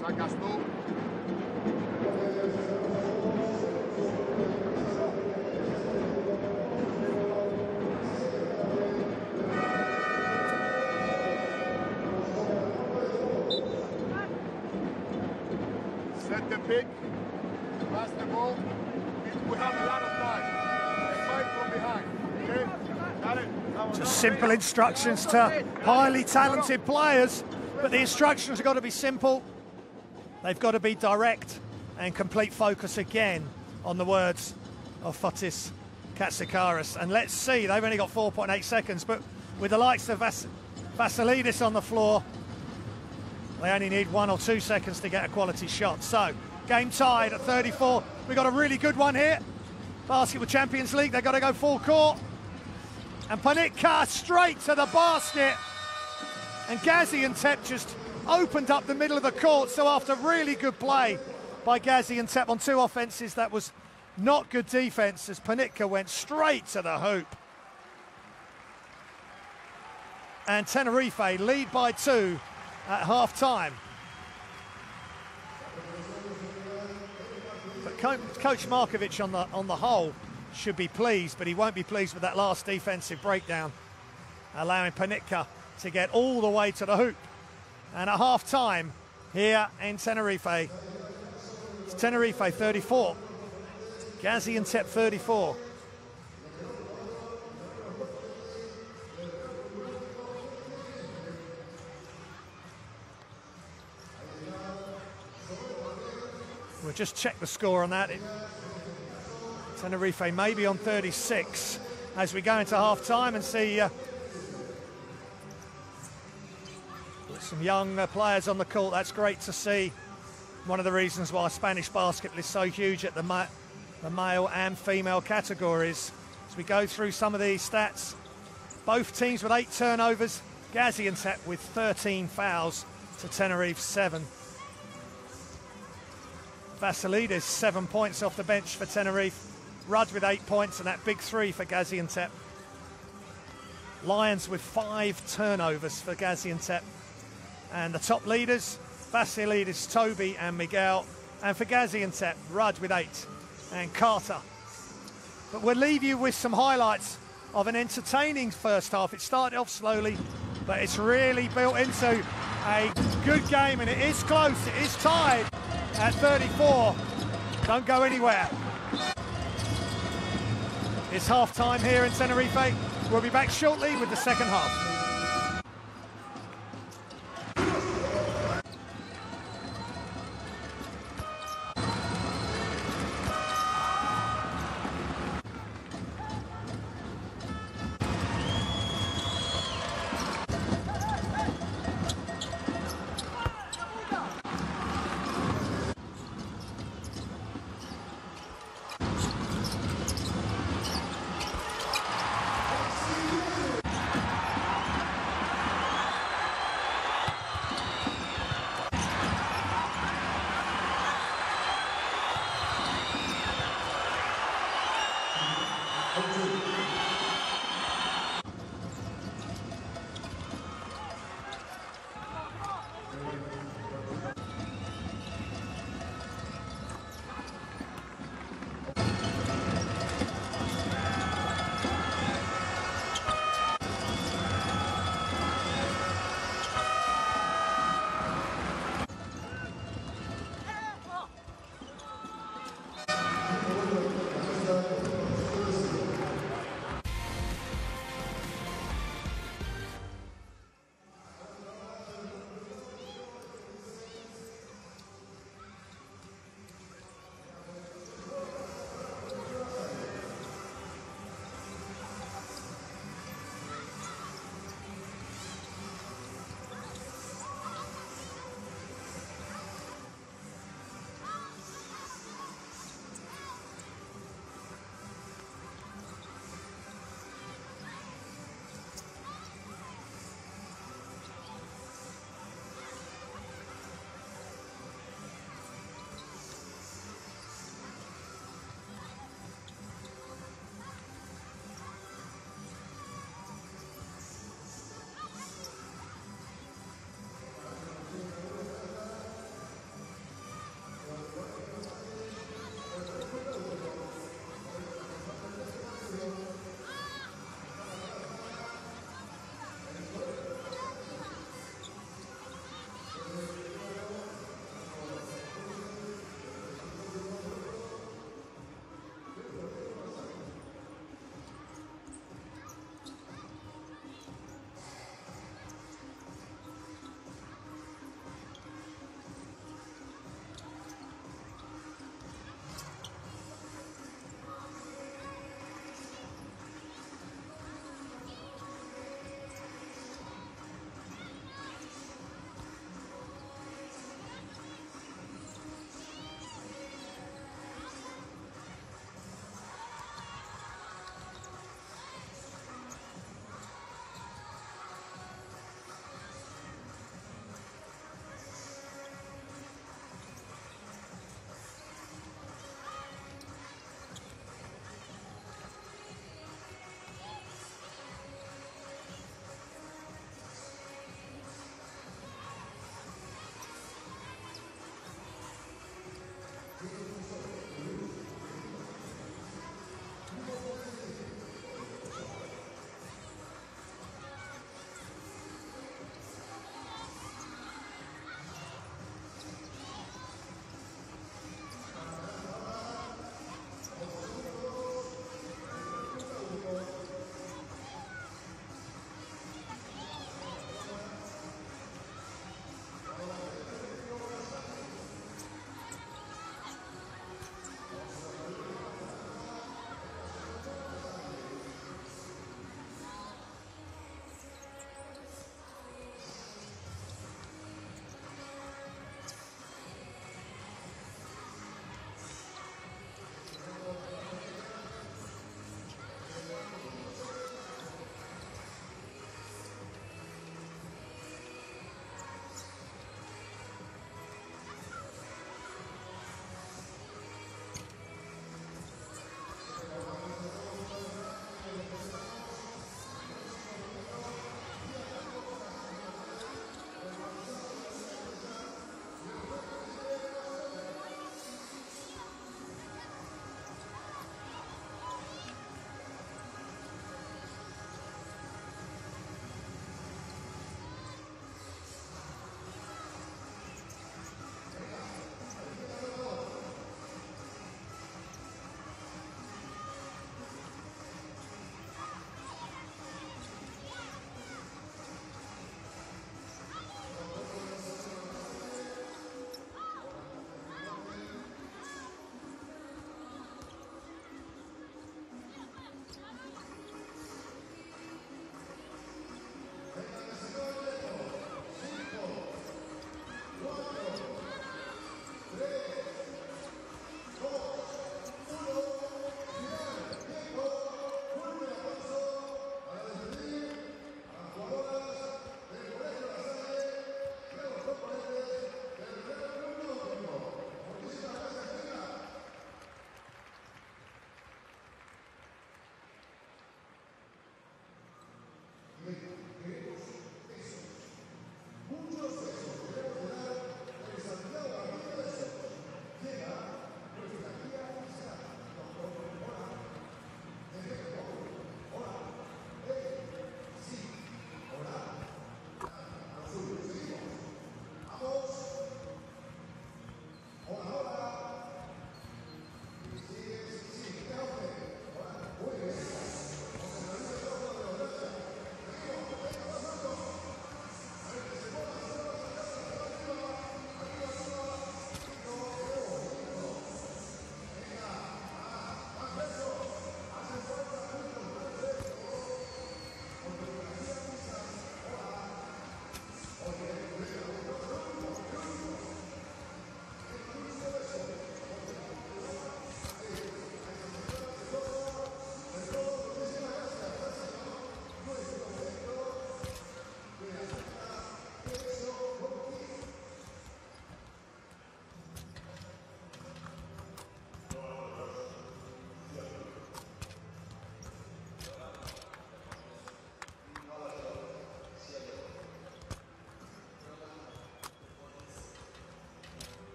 Sacas tú. Set the pick. Pass the ball. We have a lot of time. Fight from behind. Okay? Got it? Just simple instructions to highly talented players, but the instructions have got to be simple. They've got to be direct and complete focus again on the words of Fotis Katsikaris. And let's see, they've only got 4.8 seconds, but with the likes of Vasilidis on the floor, they only need 1 or 2 seconds to get a quality shot. So, game tied at 34. We've got a really good one here. Basketball Champions League, they've got to go full court. And Panitka straight to the basket. And Gaziantep just opened up the middle of the court. So after really good play by Gaziantep on 2 offenses, that was not good defense as Panitka went straight to the hoop. And Tenerife lead by 2 at half-time. But Coach Markovic on the whole should be pleased, but he won't be pleased with that last defensive breakdown, allowing Panitka to get all the way to the hoop. And at half-time here in Tenerife, it's Tenerife 34, Gaziantep 34. We'll just check the score on that. Tenerife maybe on 36 as we go into half-time and see some young players on the court. That's great to see. One of the reasons why Spanish basketball is so huge at the male and female categories. As we go through some of these stats, both teams with 8 turnovers, Gaziantep with 13 fouls to Tenerife 7. Vasilidis 7 points off the bench for Tenerife. Rudd with 8 points and that big 3 for Gaziantep. Lions with 5 turnovers for Gaziantep. And the top leaders, Vasilidis, Toby and Miguel. And for Gaziantep, Rudd with 8 and Carter. But we'll leave you with some highlights of an entertaining first half. It started off slowly, but it's really built into a good game, and it is close, it is tied at 34. Don't go anywhere. It's half-time here in Tenerife. We'll be back shortly with the second half.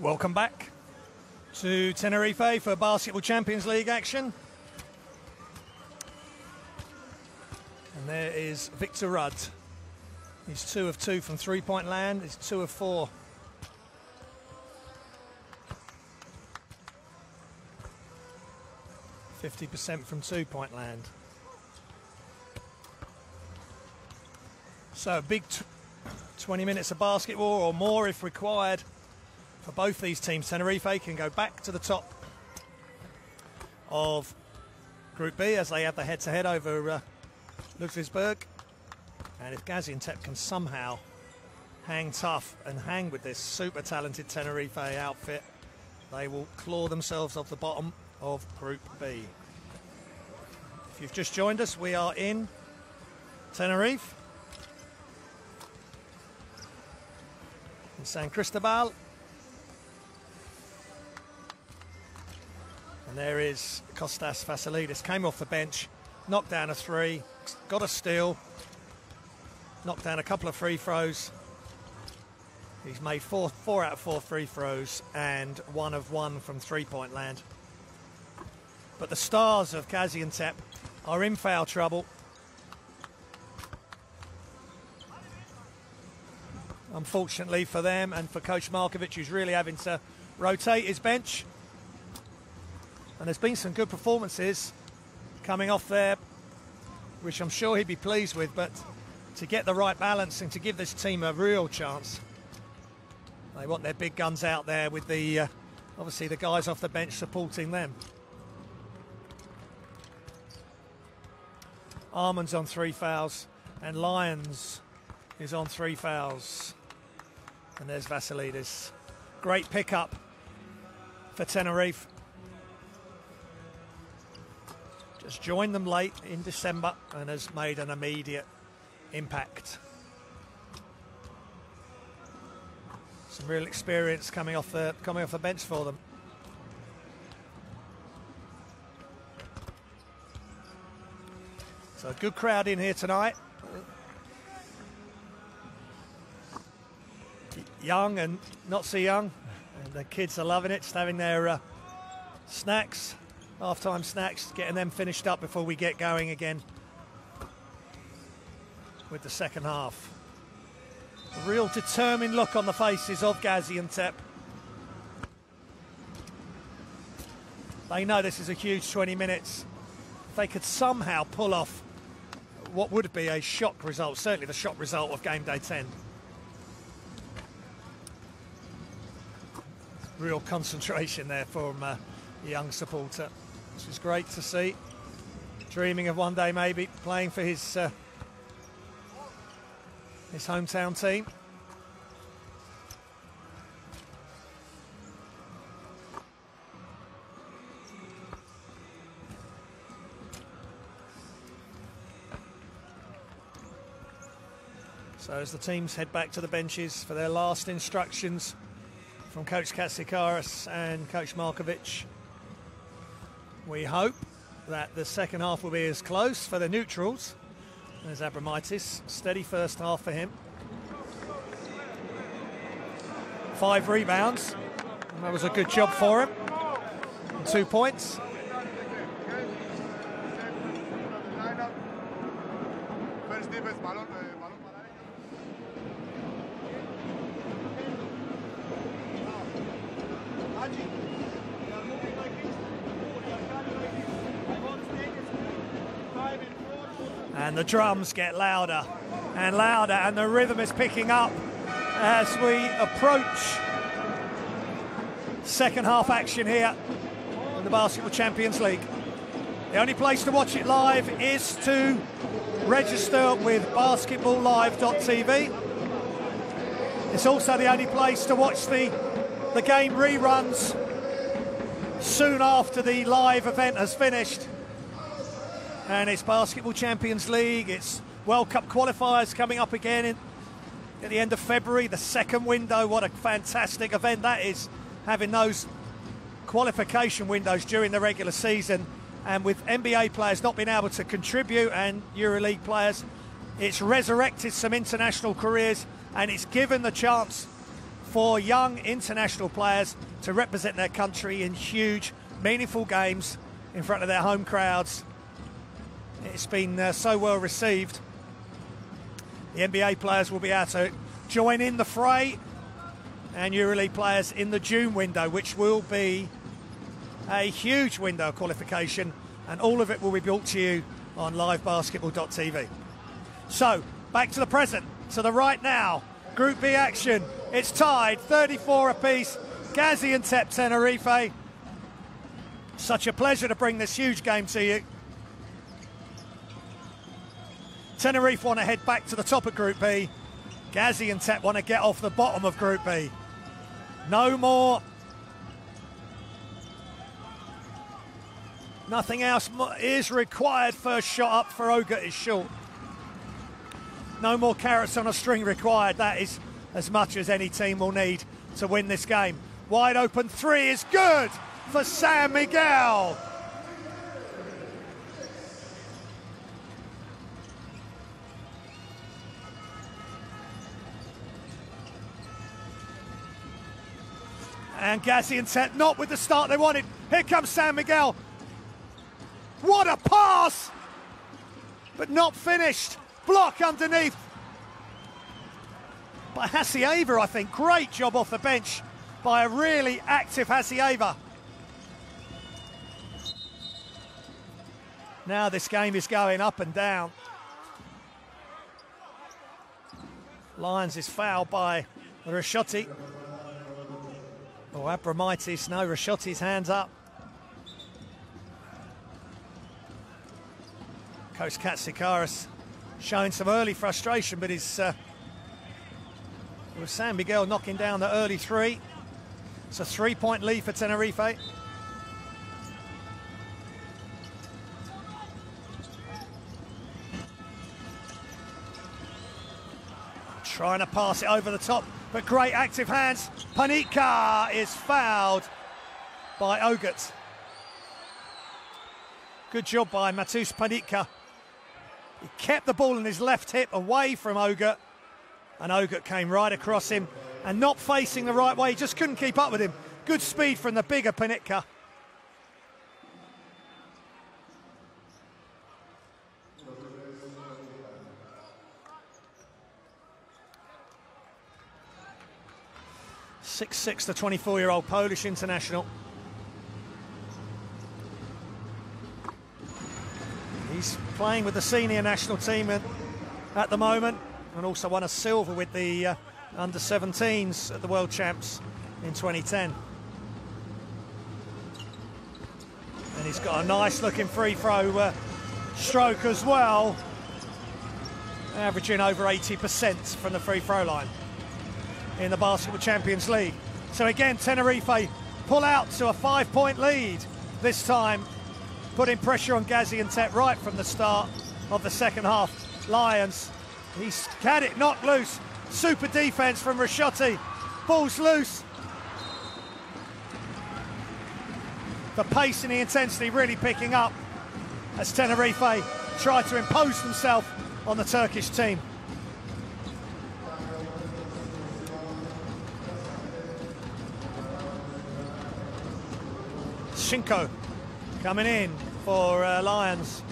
Welcome back to Tenerife for Basketball Champions League action. And there is Victor Rudd. He's 2 of 2 from three-point land. He's 2 of 4. %50 from two-point land. So a big 20 minutes of basketball or more if required for both these teams. Tenerife can go back to the top of Group B as they have the head-to-head over Ludwigsburg. And if Gaziantep can somehow hang tough and hang with this super talented Tenerife outfit, they will claw themselves off the bottom of Group B. If you've just joined us, we are in Tenerife, in San Cristobal. And there is Kostas Vasilidis, came off the bench, knocked down a 3, got a steal, knocked down a couple of free throws. He's made 4 out of 4 free throws and 1 of 1 from three-point land. But the stars of Gaziantep are in foul trouble. Unfortunately for them and for Coach Markovic, who's really having to rotate his bench. And there's been some good performances coming off there, which I'm sure he'd be pleased with, but to get the right balance and to give this team a real chance, they want their big guns out there with the obviously the guys off the bench supporting them. Armand's on 3 fouls and Lyons is on 3 fouls. And there's Vasilidis. Great pickup for Tenerife. Just joined them late in December and has made an immediate impact. Some real experience coming off the bench for them. So a good crowd in here tonight. Young and not so young, and the kids are loving it, just having their snacks, half-time snacks, getting them finished up before we get going again with the second half. A real determined look on the faces of Gaziantep. They know this is a huge 20 minutes. If they could somehow pull off what would be a shock result, certainly the shock result of game day 10. Real concentration there from a young supporter, which is great to see. Dreaming of one day maybe playing for his hometown team. So as the teams head back to the benches for their last instructions from Coach Katsikaris and Coach Markovic, we hope that the second half will be as close for the neutrals as Abramaitis. Steady first half for him. 5 rebounds. And that was a good job for him. And 2 points. And the drums get louder and louder, and the rhythm is picking up as we approach second half action here in the Basketball Champions League. The only place to watch it live is to register with basketballlive.tv. It's also the only place to watch the game reruns soon after the live event has finished. And it's Basketball Champions League, it's World Cup qualifiers coming up again at the end of February, the second window. What a fantastic event that is, having those qualification windows during the regular season. And with NBA players not being able to contribute and EuroLeague players, it's resurrected some international careers, and it's given the chance for young international players to represent their country in huge, meaningful games in front of their home crowds. It's been so well received. The NBA players will be able to join in the fray, and EuroLeague players in the June window, which will be a huge window of qualification, and all of it will be brought to you on livebasketball.tv. So, back to the present, to the right now. Group B action. It's tied, 34 apiece. Gaziantep, Tenerife. Such a pleasure to bring this huge game to you. Tenerife want to head back to the top of Group B. Gaziantep want to get off the bottom of Group B. No more. Nothing else is required. First shot up for Ogut is short. No more carrots on a string required. That is as much as any team will need to win this game. Wide open three is good for San Miguel. And Gaziantep not with the start they wanted. Here comes San Miguel. What a pass! But not finished. Block underneath by Hassieva, I think. Great job off the bench by a really active Hassieva. Now this game is going up and down. Lyons is fouled by Rashotti. Oh, Abromaitis, no, Rashotti's hands up. Coach Katsikaris showing some early frustration, but it was San Miguel knocking down the early three. It's a 3-point lead for Tenerife. Trying to pass it over the top, but great active hands. Panitka is fouled by Ogut. Good job by Matus Panitka. He kept the ball in his left hip away from Ogut, and Ogut came right across him and not facing the right way. He just couldn't keep up with him. Good speed from the bigger Panitka. .66, the 24-year-old Polish international. He's playing with the senior national team at the moment, and also won a silver with the under-17s at the World Champs in 2010. And he's got a nice-looking free-throw stroke as well, averaging over 80% from the free-throw line in the Basketball Champions League. So again, Tenerife pull out to a 5-point lead this time, putting pressure on Gaziantep right from the start of the second half. Lyons, he's had it knocked loose. Super defense from Rashotti. Ball's loose. The pace and the intensity really picking up as Tenerife try to impose themselves on the Turkish team. Shinko coming in for Lyons.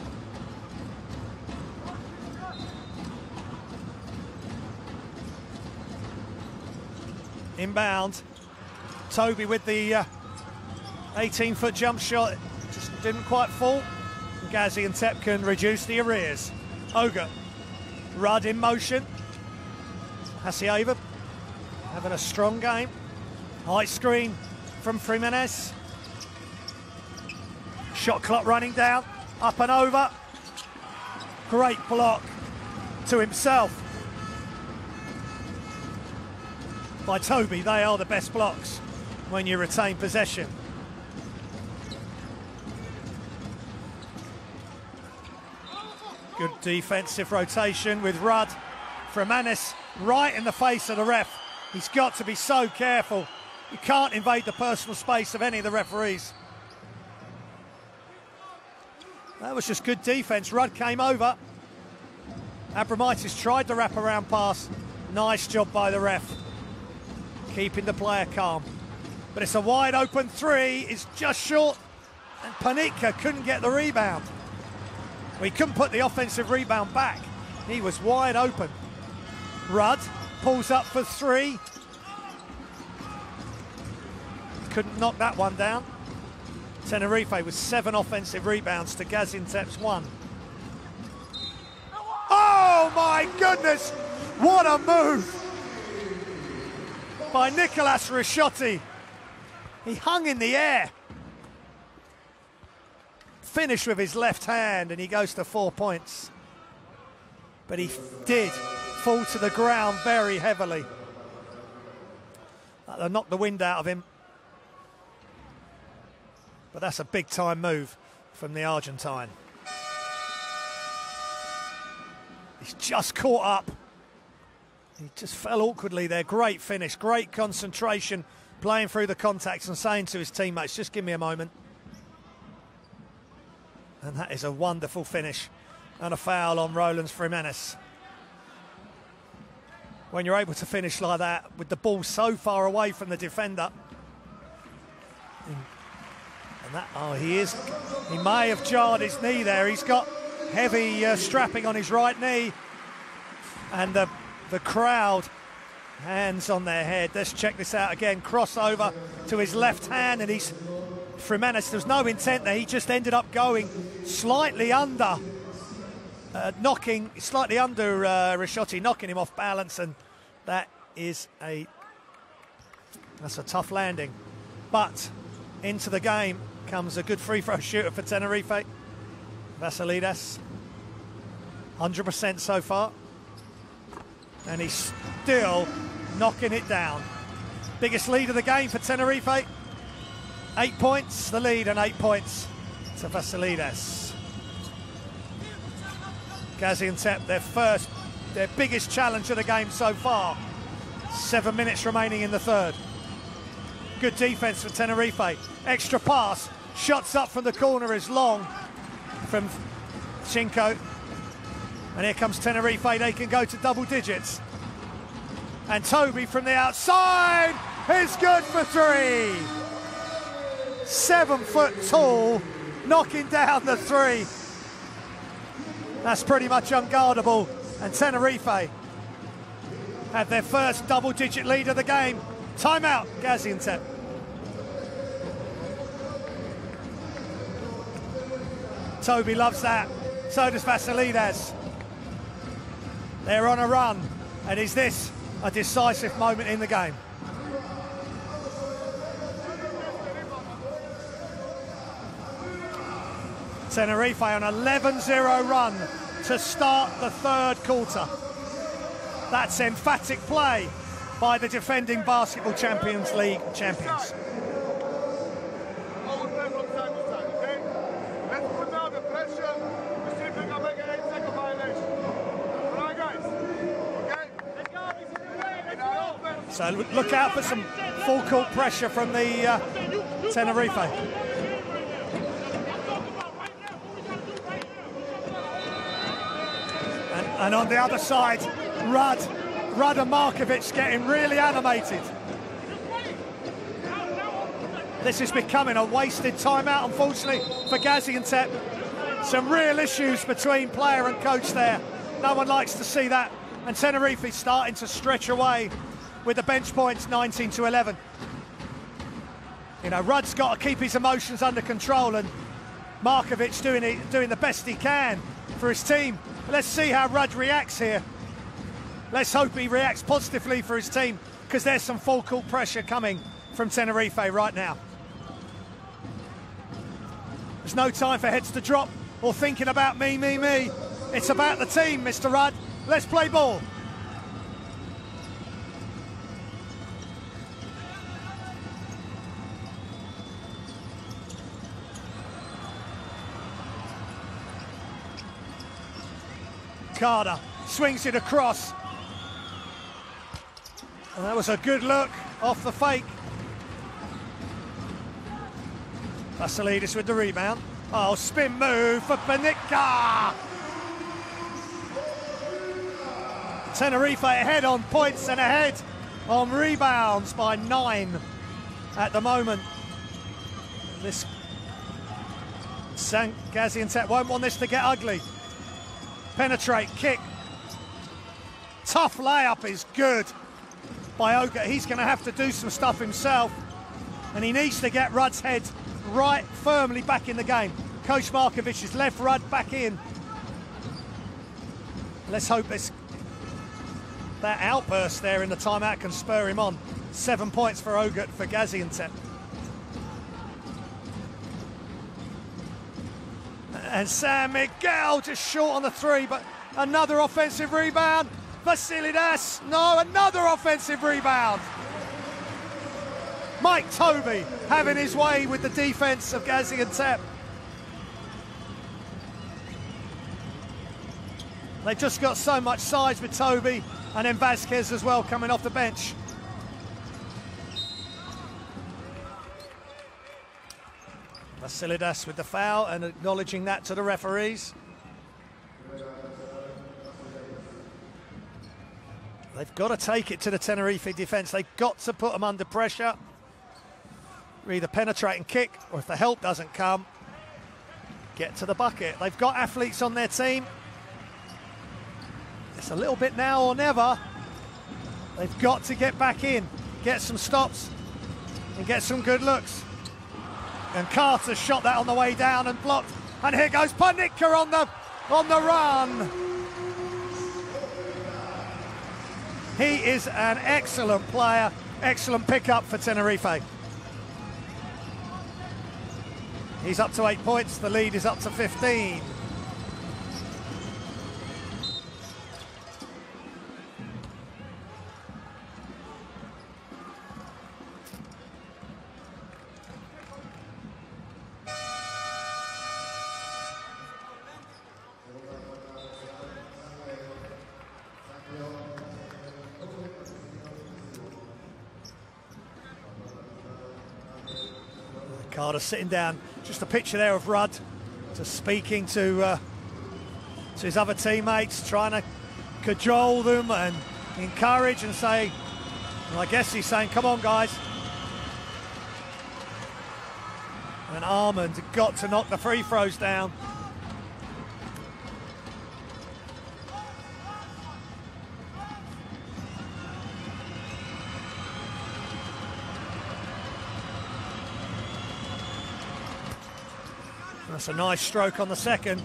Inbound. Toby with the 18-foot jump shot. Just didn't quite fall. Gaziantep can reduce the arrears. Ogut. Rudd in motion. Hassieva having a strong game. High screen from Jimenez. Shot clock running down, up and over. Great block to himself by Toby. They are the best blocks when you retain possession. Good defensive rotation with Rudd. Jimenez right in the face of the ref. He's got to be so careful. You can't invade the personal space of any of the referees. That was just good defense. Rudd came over. Abromaitis tried the wraparound pass. Nice job by the ref. keeping the player calm. But it's a wide open three, it's just short, and Panika couldn't get the rebound. Well, he couldn't put the offensive rebound back. He was wide open. Rudd pulls up for three. Couldn't knock that one down. Tenerife with 7 offensive rebounds to Gaziantep's 1. Oh my goodness! What a move by Nicolas Risciotti. He hung in the air. Finished with his left hand, and he goes to 4 points. But he did fall to the ground very heavily. That knocked the wind out of him. But that's a big-time move from the Argentine. He's just caught up. He just fell awkwardly there. Great finish, great concentration, playing through the contacts and saying to his teammates, just give me a moment. And that is a wonderful finish. And a foul on Roland Jimenez. When you're able to finish like that, with the ball so far away from the defender. And that, oh, he may have jarred his knee there. He's got heavy strapping on his right knee. And the crowd, hands on their head. Let's check this out again. Crossover to his left hand, and Jimenez, there's no intent there. He just ended up going slightly under, Risciotti, knocking him off balance, and that's a tough landing. But into the game comes a good free throw shooter for Tenerife, Vasilides, 100% so far, and he's still knocking it down. Biggest lead of the game for Tenerife. 8 points, the lead, and 8 points to Vasilides. Gaziantep, their biggest challenge of the game so far. 7 minutes remaining in the third. Good defense for Tenerife. Extra pass, shots up from the corner is long from Chinko. And here comes Tenerife, they can go to double digits. And Toby from the outside is good for 3. 7 foot tall, knocking down the 3. That's pretty much unguardable. And Tenerife had their first double-digit lead of the game. Timeout, Gaziantep. Toby loves that. So does Vasilides. They're on a run. And is this a decisive moment in the game? Tenerife on an 11-0 run to start the third quarter. That's emphatic play by the defending Basketball Champions League champions. Let's put down the pressure to see if we can make an 8-second violation. All right, guys? Okay? So look out for some full court pressure from the Tenerife. And on the other side, Rudd and Markovic getting really animated. This is becoming a wasted timeout, unfortunately, for Gaziantep. Some real issues between player and coach there. No one likes to see that. And Tenerife is starting to stretch away with the bench points, 19-11. You know, Rudd's got to keep his emotions under control, and Markovic doing the best he can for his team. Let's see how Rudd reacts here. Let's hope he reacts positively for his team, because there's some full court pressure coming from Tenerife right now. There's no time for heads to drop or thinking about me. It's about the team, Mr. Rudd. Let's play ball. Carter swings it across. And that was a good look off the fake. Vasilides with the rebound. Oh, spin move for Panika. Tenerife ahead on points and ahead on rebounds by 9 at the moment. This Gaziantep won't want this to get ugly. Penetrate, kick. Tough layup is good by Ogut. He's going to have to do some stuff himself, and he needs to get Rudd's head right firmly back in the game. Coach Markovic has left Rudd back in. Let's hope that outburst there in the timeout can spur him on. 7 points for Ogut for Gaziantep. And San Miguel just short on the 3, but another offensive rebound. Vasilidas, no, another offensive rebound. Mike Toby having his way with the defense of Gaziantep. They've just got so much size with Toby, and then Vasquez as well coming off the bench. Vasilidas with the foul and acknowledging that to the referees. They've got to take it to the Tenerife defence. They've got to put them under pressure. Either penetrate and kick, or if the help doesn't come, get to the bucket. They've got athletes on their team. It's a little bit now or never. They've got to get back in, get some stops, and get some good looks. And Carter shot that on the way down and blocked. And here goes Panicka on the run. He is an excellent player, excellent pickup for Tenerife. He's up to 8 points, the lead is up to 15. Carter sitting down, just a picture there of Rudd just speaking to his other teammates, trying to cajole them and encourage and say, well, I guess he's saying, come on guys. And Armand got to knock the free throws down. That's a nice stroke on the second.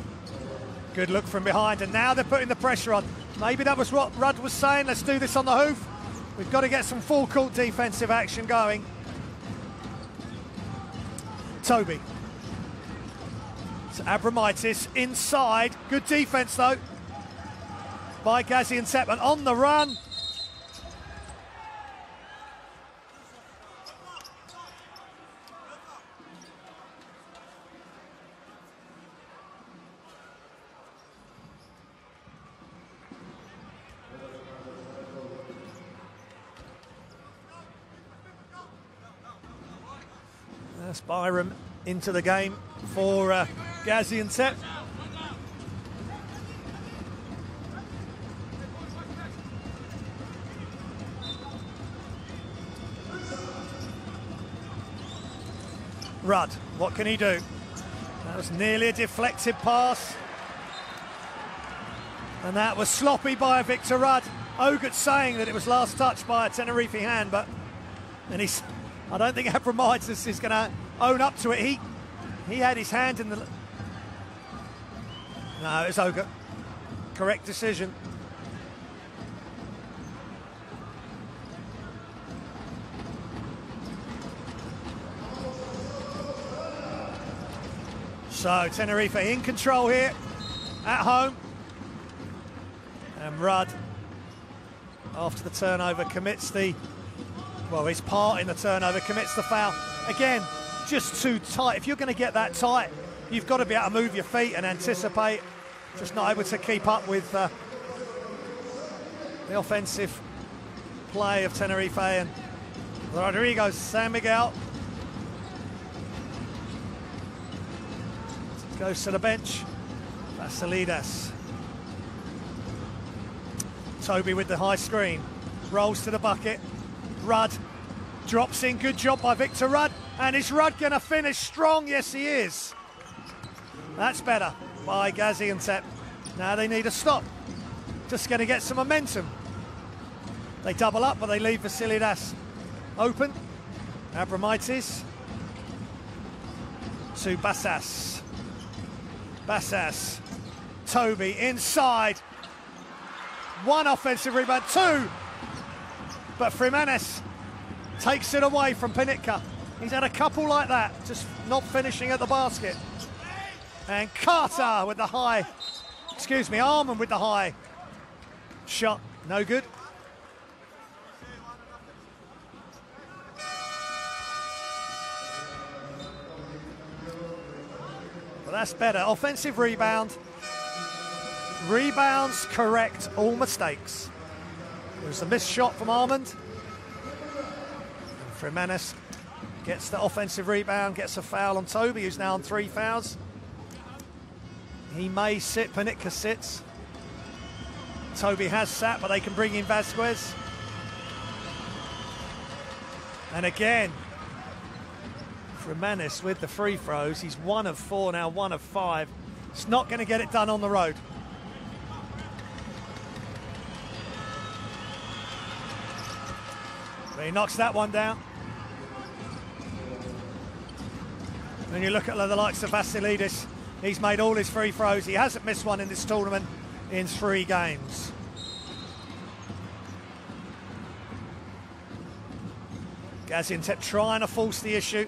Good look from behind, and now they're putting the pressure on. Maybe that was what Rudd was saying, let's do this on the hoof. We've got to get some full court defensive action going. Toby. So Abramaitis inside. Good defense though by Gaziantep, and on the run. That's Byram into the game for Gaziantep. Rudd, what can he do? That was nearly a deflected pass. And that was sloppy by Victor Rudd. Ogut saying that it was last touched by a Tenerife hand, but I don't think Abramaitis is going to own up to it. He had his hand in the... No, it's Ogut. Correct decision. So Tenerife in control here at home. And Rudd, after the turnover, commits the... Well, his part in the turnover, commits the foul. Again, just too tight. If you're going to get that tight, you've got to be able to move your feet and anticipate. Just not able to keep up with the offensive play of Tenerife. And Rodrigo San Miguel goes to the bench. Vasilidas. Toby with the high screen. Rolls to the bucket. Rudd drops in, good job by Victor Rudd. And is Rudd going to finish strong? Yes, he is. That's better by Gaziantep. Now they need a stop. Just going to get some momentum. They double up, but they leave Vasiliadis open. Abromaitis to Bassas. Bassas. Toby inside. One offensive rebound, two. But Jimenez takes it away from Panitka. He's had a couple like that, just not finishing at the basket. And Carter with the high, Arman with the high shot, no good. Well, that's better. Offensive rebound. Rebounds correct all mistakes. There's a missed shot from Armand. Jimenez gets the offensive rebound, gets a foul on Toby, who's now on 3 fouls. He may sit, Panitka sits. Toby has sat, but they can bring in Vasquez. And again, Jimenez with the free throws. He's 1 of 4 now, 1 of 5. It's not going to get it done on the road. But he knocks that one down. When you look at the likes of Vasiliadis, he's made all his free throws. He hasn't missed one in this tournament in 3 games. Gaziantep trying to force the issue.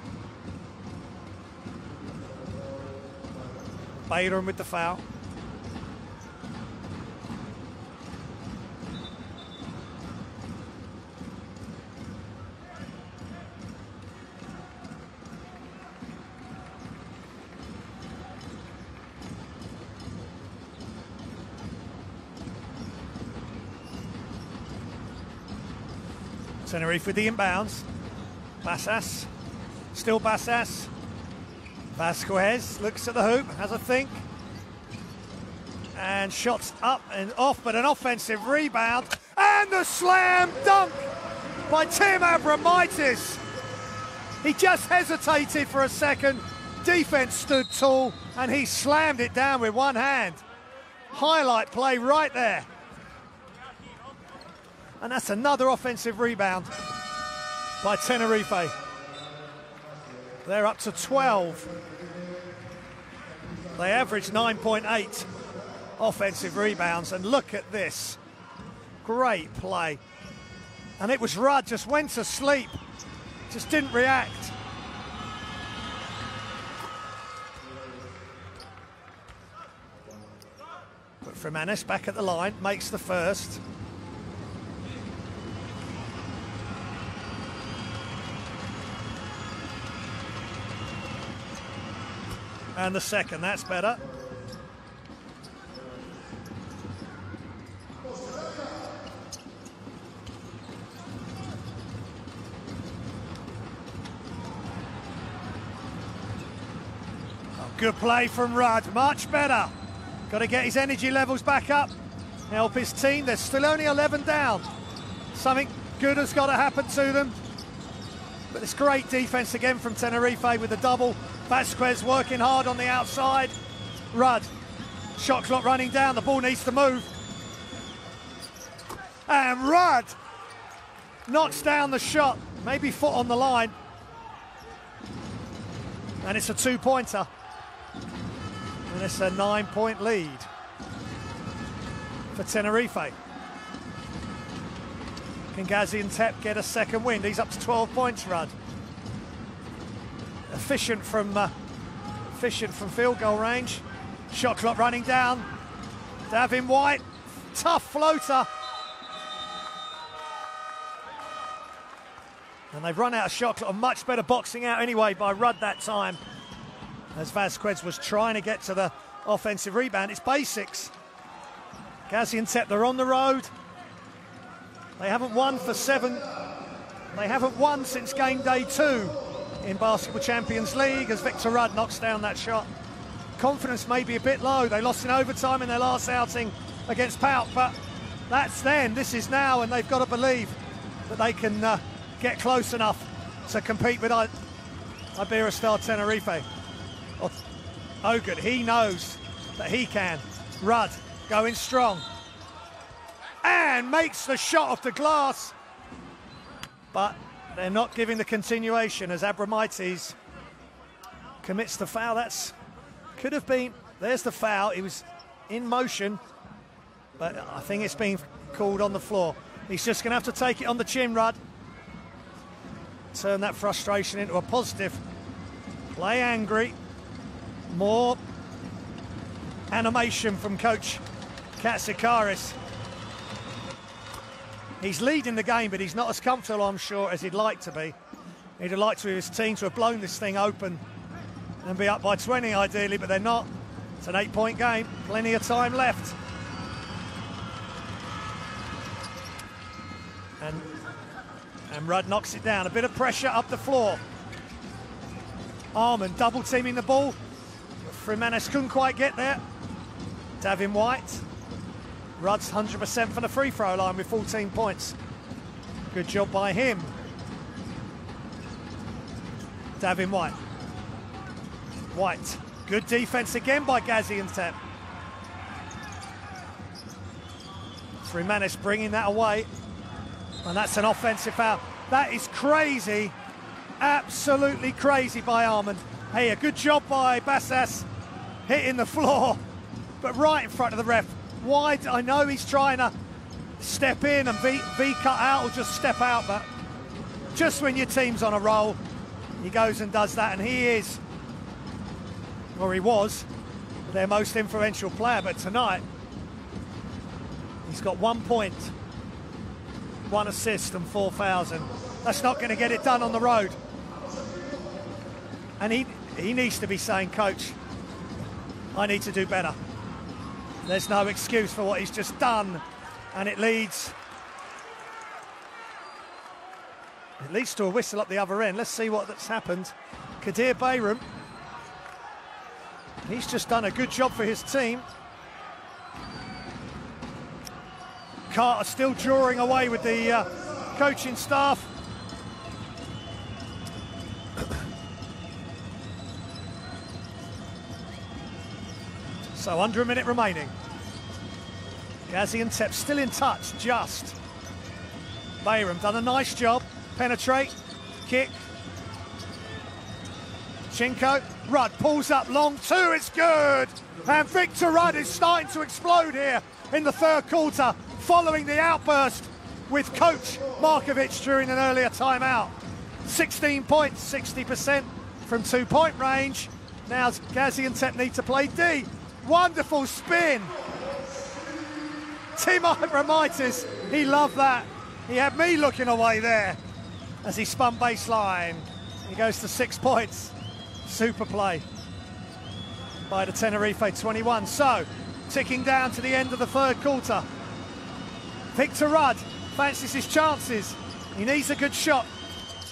Bayram with the foul. Tenerife with the inbounds. Bassas, still Bassas. Vasquez looks at the hoop, has a think. And shots up and off, but an offensive rebound. And the slam dunk by Tim Abromaitis. He just hesitated for a second. Defense stood tall, and he slammed it down with one hand. Highlight play right there. And that's another offensive rebound by Tenerife. They're up to 12. They average 9.8 offensive rebounds. And look at this. Great play. And it was Rudd, just went to sleep. Just didn't react. But Jimenez back at the line, makes the first. And the second, that's better. Oh, good play from Rudd, much better. Got to get his energy levels back up, help his team. There's still only 11 down. Something good has got to happen to them. But it's great defense again from Tenerife with the double. Vasquez working hard on the outside. Rudd, shot clock running down, the ball needs to move. And Rudd knocks down the shot, maybe foot on the line. And it's a 2-pointer. And it's a 9-point lead for Tenerife. Can Gaziantep get a second win? He's up to 12 points, Rudd. Efficient from field goal range. Shot clock running down. Davin White, tough floater. And they've run out of shot clock. Much better boxing out anyway by Rudd that time, as Vasquez was trying to get to the offensive rebound. It's basics. Gaziantep, they're on the road. They haven't won for 7. They haven't won since game day 2 in Basketball Champions League, as Victor Rudd knocks down that shot. Confidence may be a bit low. They lost in overtime in their last outing against Pout, but that's then. This is now, and they've got to believe that they can get close enough to compete with Iberostar Tenerife. Hogan, he knows that he can. Rudd going strong. And makes the shot off the glass. But they're not giving the continuation as Abromaitis commits the foul. That's could have been, there's the foul. He was in motion, but I think it's been called on the floor. He's just going to have to take it on the chin, Rudd. Turn that frustration into a positive. Play angry. More animation from coach Katsikaris. He's leading the game, but he's not as comfortable, I'm sure, as he'd like to be. He'd have liked his team to have blown this thing open and be up by 20 ideally, but they're not. It's an 8-point game, plenty of time left. And Rudd knocks it down. A bit of pressure up the floor. Armand double teaming the ball. Jimenez couldn't quite get there. Davin White. Rudd's 100% from the free throw line with 14 points. Good job by him. Davin White. White. Good defense again by Gaziantep. Jimenez bringing that away. And that's an offensive foul. That is crazy. Absolutely crazy by Armand. Hey, a good job by Bassas hitting the floor, but right in front of the ref. Wide, I know he's trying to step in and V cut out or just step out, but just when your team's on a roll, he goes and does that, and he is, or he was, their most influential player. But tonight, he's got 1 point, 1 assist and 4 fouls, and that's not going to get it done on the road. And he needs to be saying, coach, I need to do better. There's no excuse for what he's just done, and it leads to a whistle up the other end. Let's see what's happened. Kadir Bayram, he's just done a good job for his team. Carter still drawing away with the coaching staff. So under a minute remaining. Gaziantep still in touch, just. Bayram done a nice job. Penetrate, kick. Chinko, Rudd pulls up long two, it's good. And Victor Rudd is starting to explode here in the third quarter, following the outburst with coach Markovic during an earlier timeout. 16 points, 60% from 2-point range. Now Gaziantep need to play D. Wonderful spin. Tim Iberostar, he loved that. He had me looking away there as he spun baseline. He goes to 6 points. Super play by the Tenerife 21. So, ticking down to the end of the third quarter. Victor Rudd fancies his chances. He needs a good shot.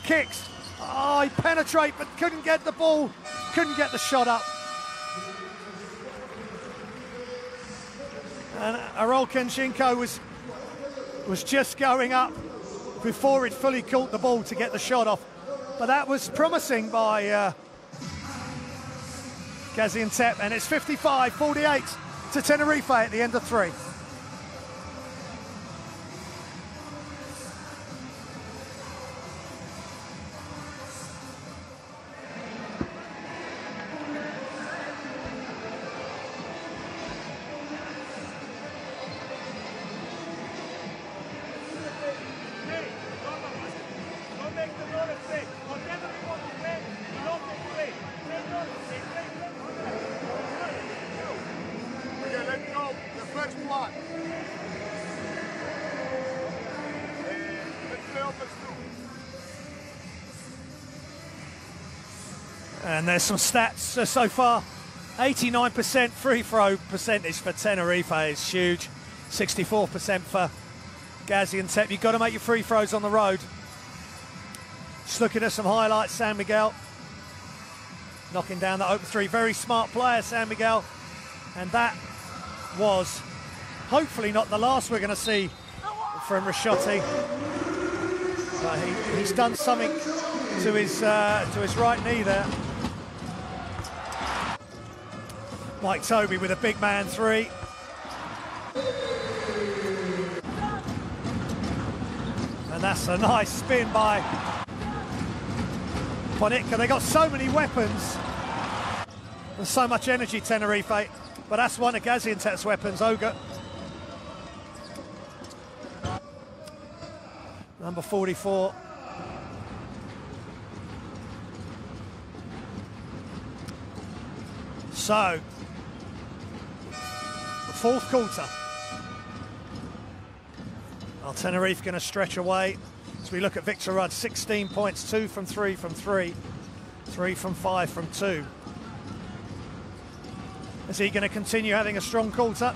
Kicks. Oh, he penetrated but couldn't get the ball. Couldn't get the shot up. And Arol Kenshinko was just going up before he'd fully caught the ball to get the shot off. But that was promising by Gaziantep, and it's 55-48 to Tenerife at the end of 3. And there's some stats so far. 89% free throw percentage for Tenerife is huge. 64% for Gaziantep. You've got to make your free throws on the road. Just looking at some highlights, San Miguel knocking down that open three. Very smart player, San Miguel. And that was hopefully not the last we're going to see from Rashotti. But he's done something to his right knee there. Mike Toby with a big man three. And that's a nice spin by Ponica. They got so many weapons. There's so much energy, Tenerife. But that's one of Gaziantep's weapons, Oga. Number 44. So, the fourth quarter. Well, Tenerife going to stretch away. As we look at Victor Rudd, 16 points, 2 from 3 from 3, 3 from 5 from 2. Is he going to continue having a strong quarter?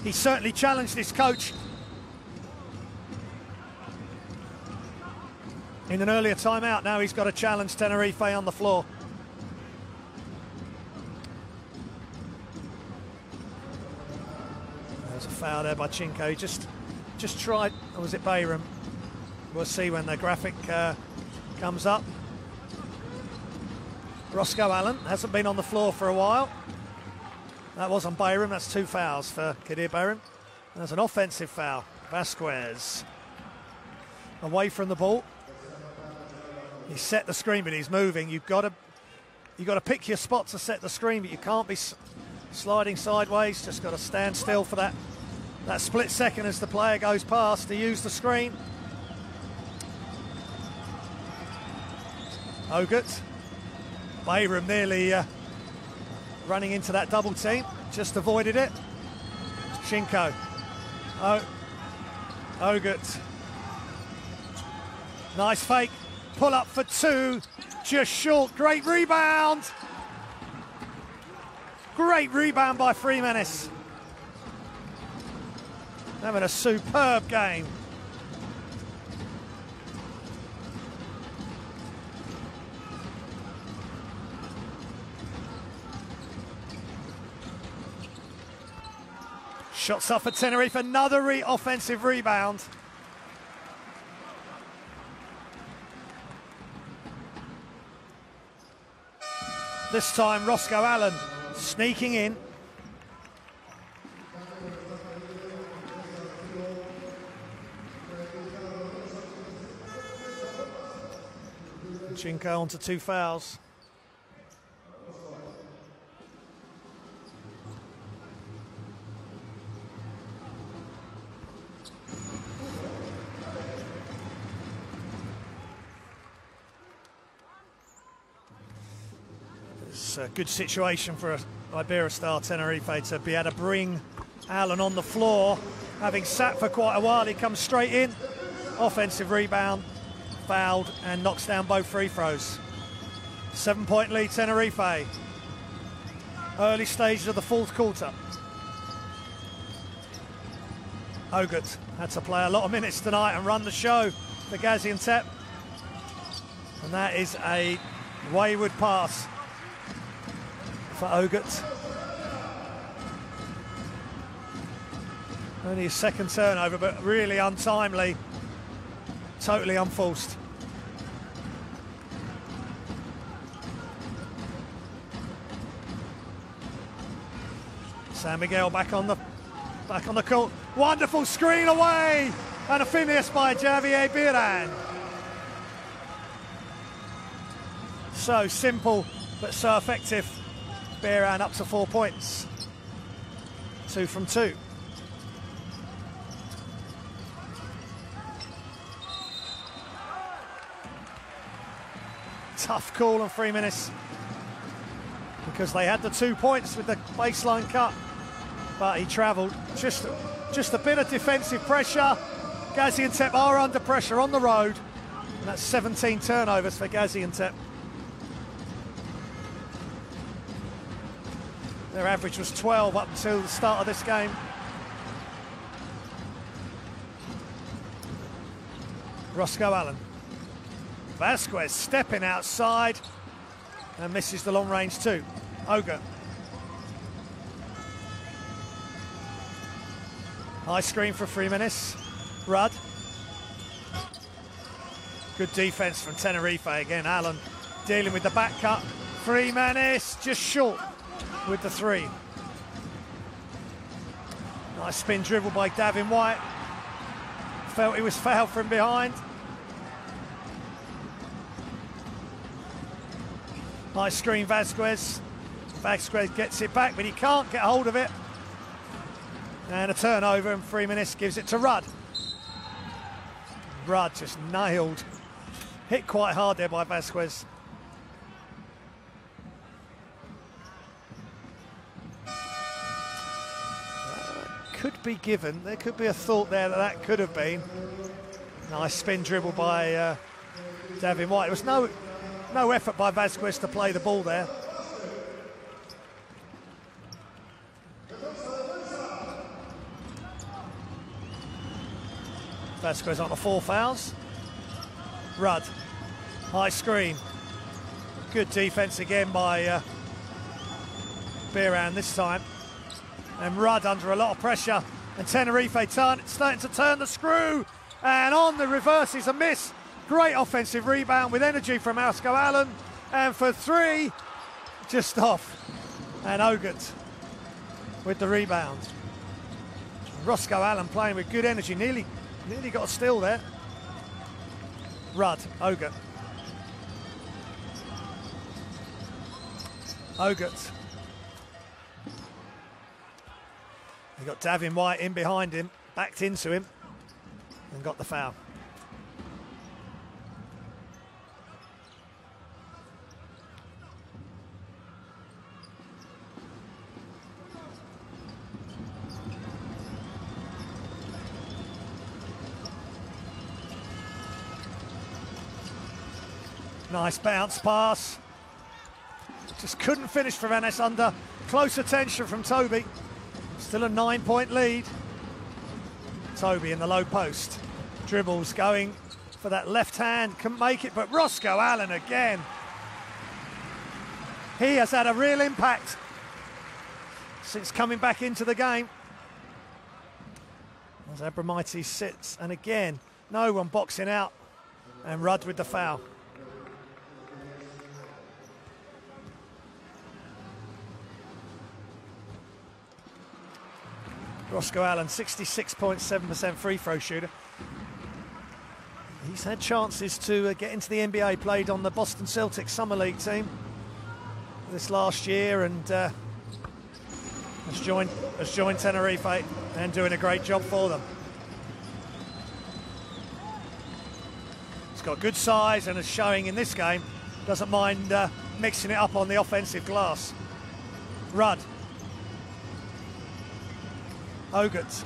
He certainly challenged his coach in an earlier timeout. Now he's got to challenge Tenerife on the floor. There's a foul there by Chinko. He just tried, or was it Bayram? We'll see when the graphic comes up. Roscoe Allen hasn't been on the floor for a while. That was on Bayram. That's 2 fouls for Kadir Bayram. There's an offensive foul. Vasquez away from the ball. He set the screen, but he's moving. You've got to pick your spot to set the screen, but you can't be sliding sideways. Just got to stand still for that split second as the player goes past to use the screen. Ogut. Bayram nearly running into that double team. Just avoided it. Shinko. Ogut. Nice fake. Pull up for 2. Just short. Great rebound. Great rebound by Freemenis. Having a superb game. Shots off for Tenerife, another offensive rebound. This time Roscoe Allen sneaking in. Chinko onto 2 fouls. It's a good situation for Iberostar Tenerife to be able to bring Allen on the floor. Having sat for quite a while, he comes straight in. Offensive rebound, fouled, and knocks down both free throws. 7-point lead, Tenerife. Early stages of the fourth quarter. Ogut had to play a lot of minutes tonight and run the show for Gaziantep. And that is a wayward pass for Ogut. Only his second turnover, but really untimely. Totally unforced. San Miguel back on the court. Wonderful screen away, and a finish by Javier Biran. So simple, but so effective. Biran up to 4 points. 2 from 2. Tough call on Freemenis because they had the 2 points with the baseline cut, but he travelled. Just a bit of defensive pressure. Gaziantep are under pressure on the road, and that's 17 turnovers for Gaziantep. Their average was 12 up until the start of this game. Roscoe Allen. Vasquez stepping outside and misses the long range too. Oga. High screen for Freemenis. Rudd. Good defence from Tenerife again. Allen dealing with the back cut. Freemanis just short with the three. Nice spin dribble by Davin White. Felt he was fouled from behind. Nice screen, Vasquez. Vasquez gets it back, but he can't get hold of it. And a turnover, and Freemanis gives it to Rudd. Rudd just nailed. Hit quite hard there by Vasquez. Could be given. There could be a thought there that that could have been. Nice spin dribble by Davin White. There was no effort by Vasquez to play the ball there. Vasquez on the 4 fouls. Rudd, high screen. Good defence again by Biran this time. And Rudd under a lot of pressure. And Tenerife starting to turn the screw. And on the reverse is a miss. Great offensive rebound with energy from Roscoe Allen. And for 3, just off. And Ogert with the rebound. Roscoe Allen playing with good energy. Nearly got a steal there. Rudd, Ogert. Ogert. He got Davin White in behind him, backed into him, and got the foul. Nice bounce pass. Just couldn't finish for Venice under close attention from Toby. Still a 9-point lead. Toby in the low post. Dribbles going for that left hand. Couldn't make it, but Roscoe Allen again. He has had a real impact since coming back into the game. As Abramaitis sits, and again, no one boxing out. And Rudd with the foul. Roscoe Allen, 66.7% free throw shooter. He's had chances to get into the NBA, played on the Boston Celtics Summer League team this last year, and has joined Tenerife and doing a great job for them. He's got good size and is showing in this game. Doesn't mind mixing it up on the offensive glass. Rudd. Ogert.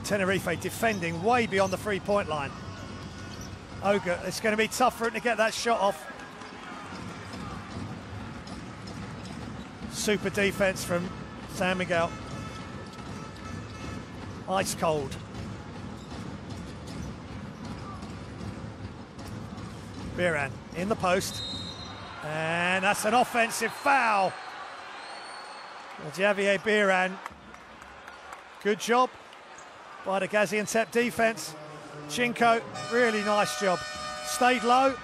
Tenerife defending way beyond the 3-point line. Ogert, it's going to be tough for him to get that shot off. Super defense from San Miguel. Ice cold. Biran in the post. And that's an offensive foul. Javier Biran. Good job by the Gaziantep defense. Chinko, really nice job. Stayed low,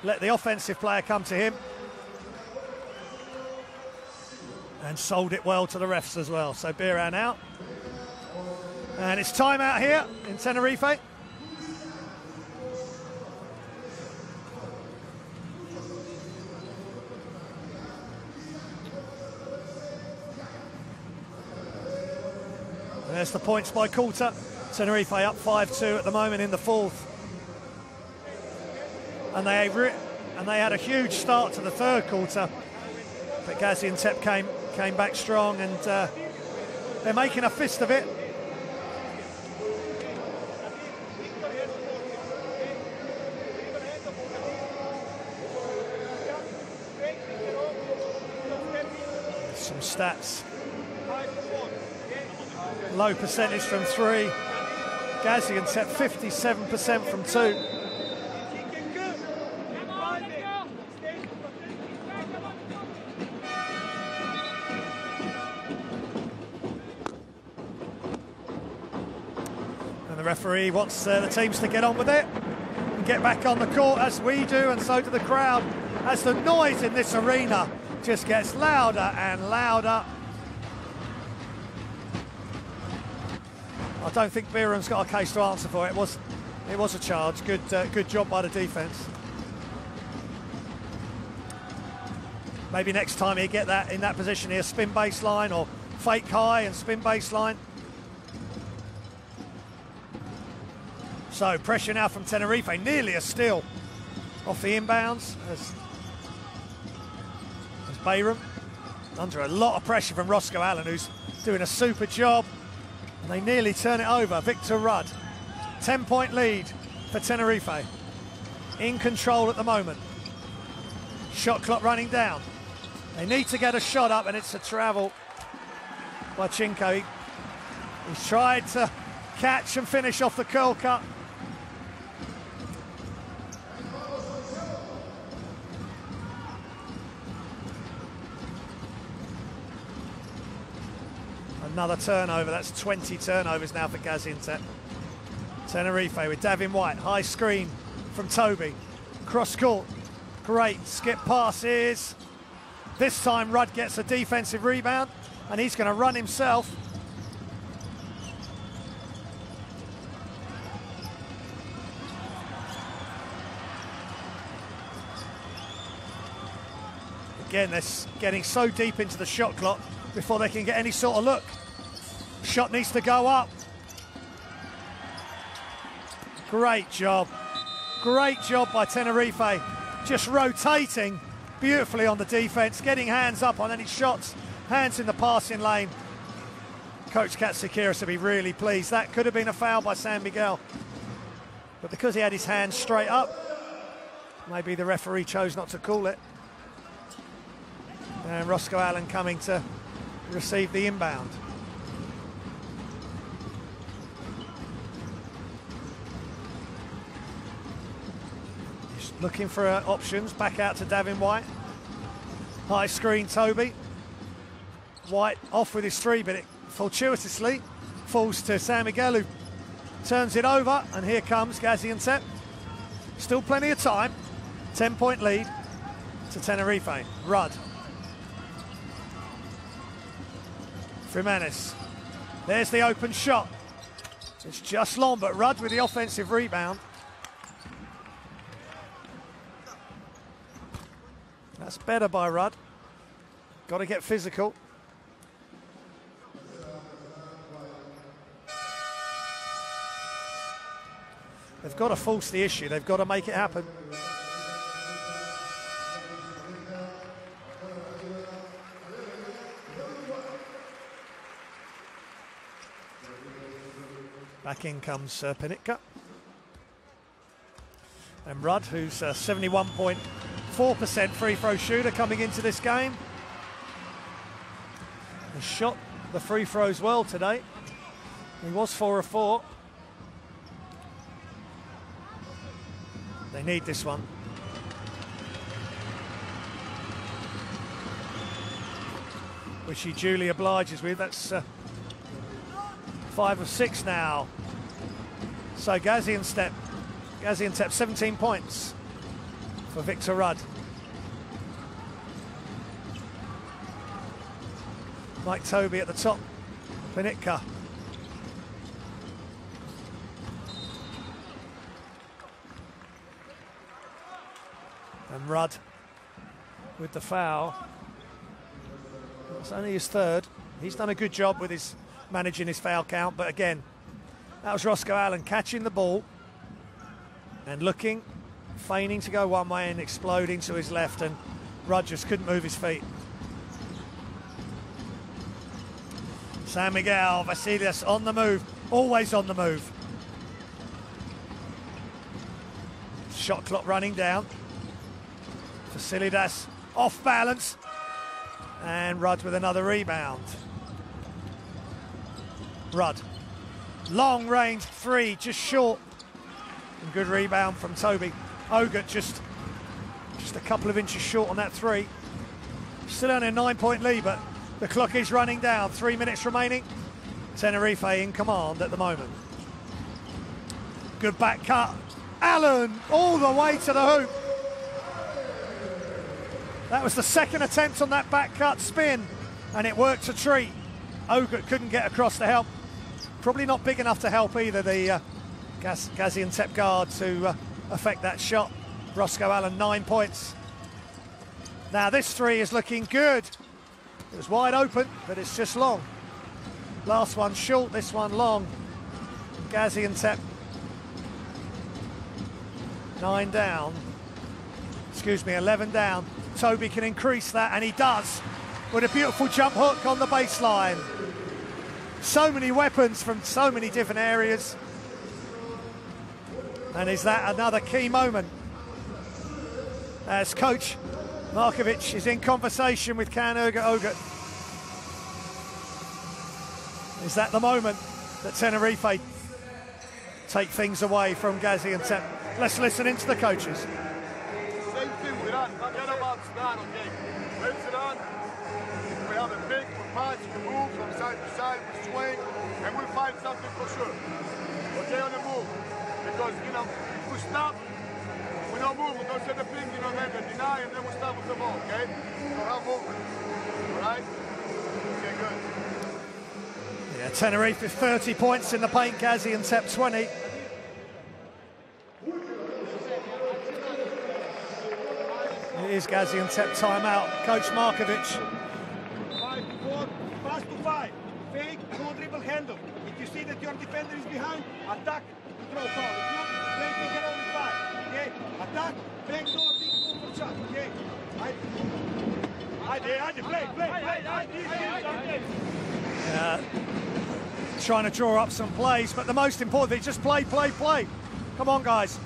let the offensive player come to him, and sold it well to the refs as well. So Biran out. And it's time out here in Tenerife. There's the points by quarter. Tenerife up 5-2 at the moment in the 4th. And they had a huge start to the 3rd quarter. But Gaziantep came back strong, and they're making a fist of it. Some stats. Low percentage from 3. Gaziantep 57% from 2. And the The referee wants the teams to get on with it and get back on the court, as we do, and so do the crowd, as the noise in this arena just gets louder and louder. I don't think Byram's got a case to answer for. It was a charge. Good job by the defence. Maybe next time he'll get that in that position here, spin baseline or fake high and spin baseline. So pressure now from Tenerife, nearly a steal off the inbounds as Byram under a lot of pressure from Roscoe Allen, who's doing a super job. And they nearly turn it over. Victor Rudd, 10-point lead for Tenerife. In control at the moment. Shot clock running down. They need to get a shot up, and it's a travel by Chinko. He's tried to catch and finish off the curl cut. Another turnover. That's 20 turnovers now for Gaziantep. Tenerife with Davin White. High screen from Toby. Cross court. Great skip passes. This time Rudd gets a defensive rebound and he's going to run himself. Again, they're getting so deep into the shot clock before they can get any sort of look. Shot needs to go up. Great job. Great job by Tenerife. Just rotating beautifully on the defence, getting hands up on any shots, hands in the passing lane. Coach Katsikiris will be really pleased. That could have been a foul by San Miguel. But because he had his hands straight up, maybe the referee chose not to call it. And Roscoe Allen coming to receive the inbound. Just looking for options. Back out to Davin White. High screen Toby. White off with his three, but it fortuitously falls to San Miguel, who turns it over, and here comes Gaziantep. Still plenty of time. 10-point lead to Tenerife. Rudd. Jimenez. There's the open shot. It's just long, but Rudd with the offensive rebound. That's better by Rudd. Got to get physical. They've got to force the issue. They've got to make it happen. Back in comes Penitka. And Rudd, who's a 71.4% free throw shooter coming into this game. Has shot the free throws well today. He was 4 of 4. They need this one. Which he duly obliges with. That's 5 of 6 now. So Gaziantep 17 points for Victor Rudd. Mike Toby at the top. Penitka. And Rudd with the foul. It's only his third. He's done a good job with his managing his foul count, but again, that was Roscoe Allen catching the ball and looking, feigning to go one way and exploding to his left, and Rudd just couldn't move his feet. San Miguel, Vasilias on the move, always on the move. Shot clock running down. Vasilias off balance, and Rudd with another rebound. Rudd, long range three, just short. And good rebound from Toby. Ogert just a couple of inches short on that three. Still only a 9-point lead, but the clock is running down. 3 minutes remaining. Tenerife in command at the moment. Good back cut. Allen all the way to the hoop. That was the second attempt on that back cut spin, and it worked a treat. Ogert couldn't get across to help. Probably not big enough to help either, the Gaziantep guard, to affect that shot. Roscoe Allen, 9 points. Now this three is looking good. It was wide open, but it's just long. Last one short, this one long. Gaziantep 9 down. Excuse me, 11 down. Toby can increase that, and he does, with a beautiful jump hook on the baseline. So many weapons from so many different areas. And is that another key moment? As Coach Markovic is in conversation with Can-Erga Ogert. Is that the moment that Tenerife take things away from Gaziantep? Let's listen into the coaches. Same thing with us. Forget about start, okay? Let's it on. We have a pick, we punch, we move from side to side, we swing, and we'll find something for sure. Okay, on the move. Because, you know, if we stop, we don't move, we don't set the pick, you know, then we deny, and then we start with the ball, okay? So have movement. All right? Okay, good. Yeah, Tenerife with 30 points in the paint, Gaziantep 20. It is Gaziantep timeout. Coach Markovic. 5-4, pass to 5. Fake, no dribble handle. If you see that your defender is behind, attack, throw foul. If not, play pick and roll with 5. Okay? Attack, back door, big move for shot. Okay? Play. Trying to draw up some plays, but the most important thing is just play. Come on, guys.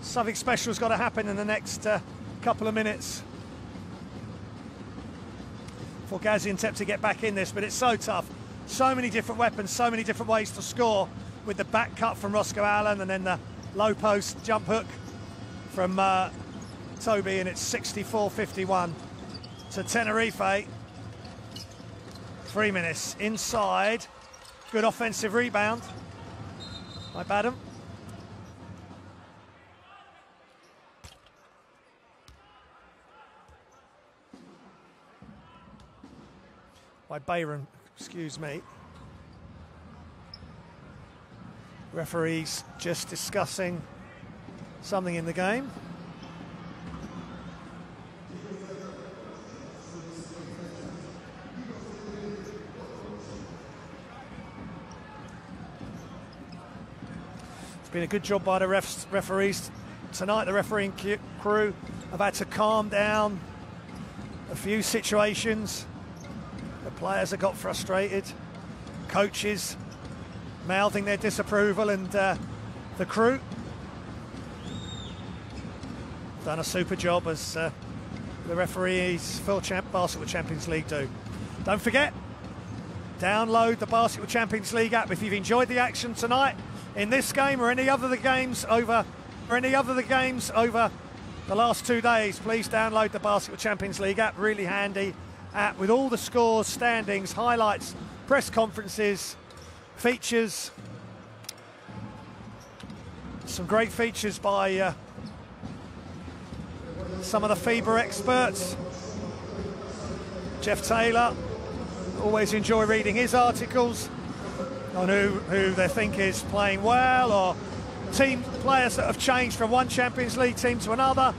Something special's got to happen in the next couple of minutes for Gaziantep to get back in this, but it's so tough. So many different weapons, so many different ways to score, with the back cut from Roscoe Allen and then the low post jump hook from Toby, and it's 64-51 to Tenerife. 3 minutes inside. Good offensive rebound by Badham. By Bayron, excuse me. Referees just discussing something in the game. It's been a good job by the referees tonight. The refereeing crew have had to calm down a few situations. The players have got frustrated. Coaches mouthing their disapproval, and the crew done a super job, as the referees for Basketball Champions League do. Don't forget, download the Basketball Champions League app if you've enjoyed the action tonight in this game or any other games over the last 2 days. Please download the Basketball Champions League app. Really handy app with all the scores, standings, highlights, press conferences, features. Some great features by some of the FIBA experts. Jeff Taylor, always enjoy reading his articles on who they think is playing well, or team players that have changed from one Champions League team to another,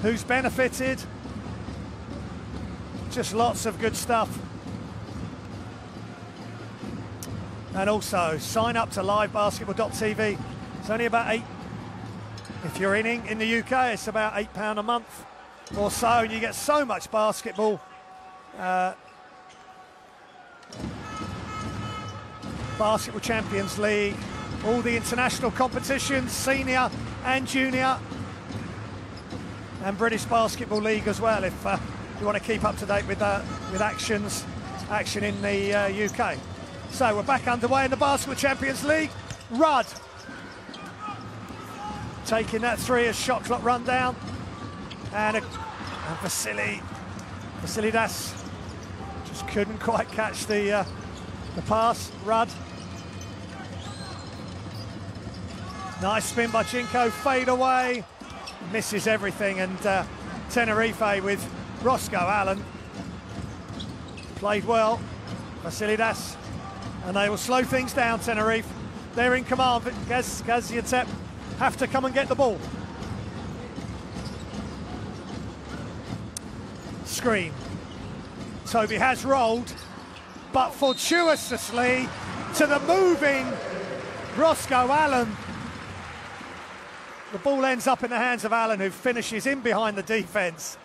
who's benefited. Just lots of good stuff. And also sign up to livebasketball.tv. It's only about £8. If you're in the UK, it's about £8 a month or so, and you get so much basketball. Basketball Champions League, all the international competitions, senior and junior, and British Basketball League as well, if you want to keep up to date with action in the UK. So we're back underway in the Basketball Champions League. Rudd taking that three as shot clock run down, and Vasilidas just couldn't quite catch the pass. Rudd Nice spin by Chinko, fade away, misses everything, and Tenerife with Roscoe Allen played well. Vasilidas, and they will slow things down. Tenerife, they're in command, but Gaziantep have to come and get the ball. Screen. Toby has rolled, but fortuitously to the moving Roscoe Allen. The ball ends up in the hands of Allen, who finishes in behind the defence.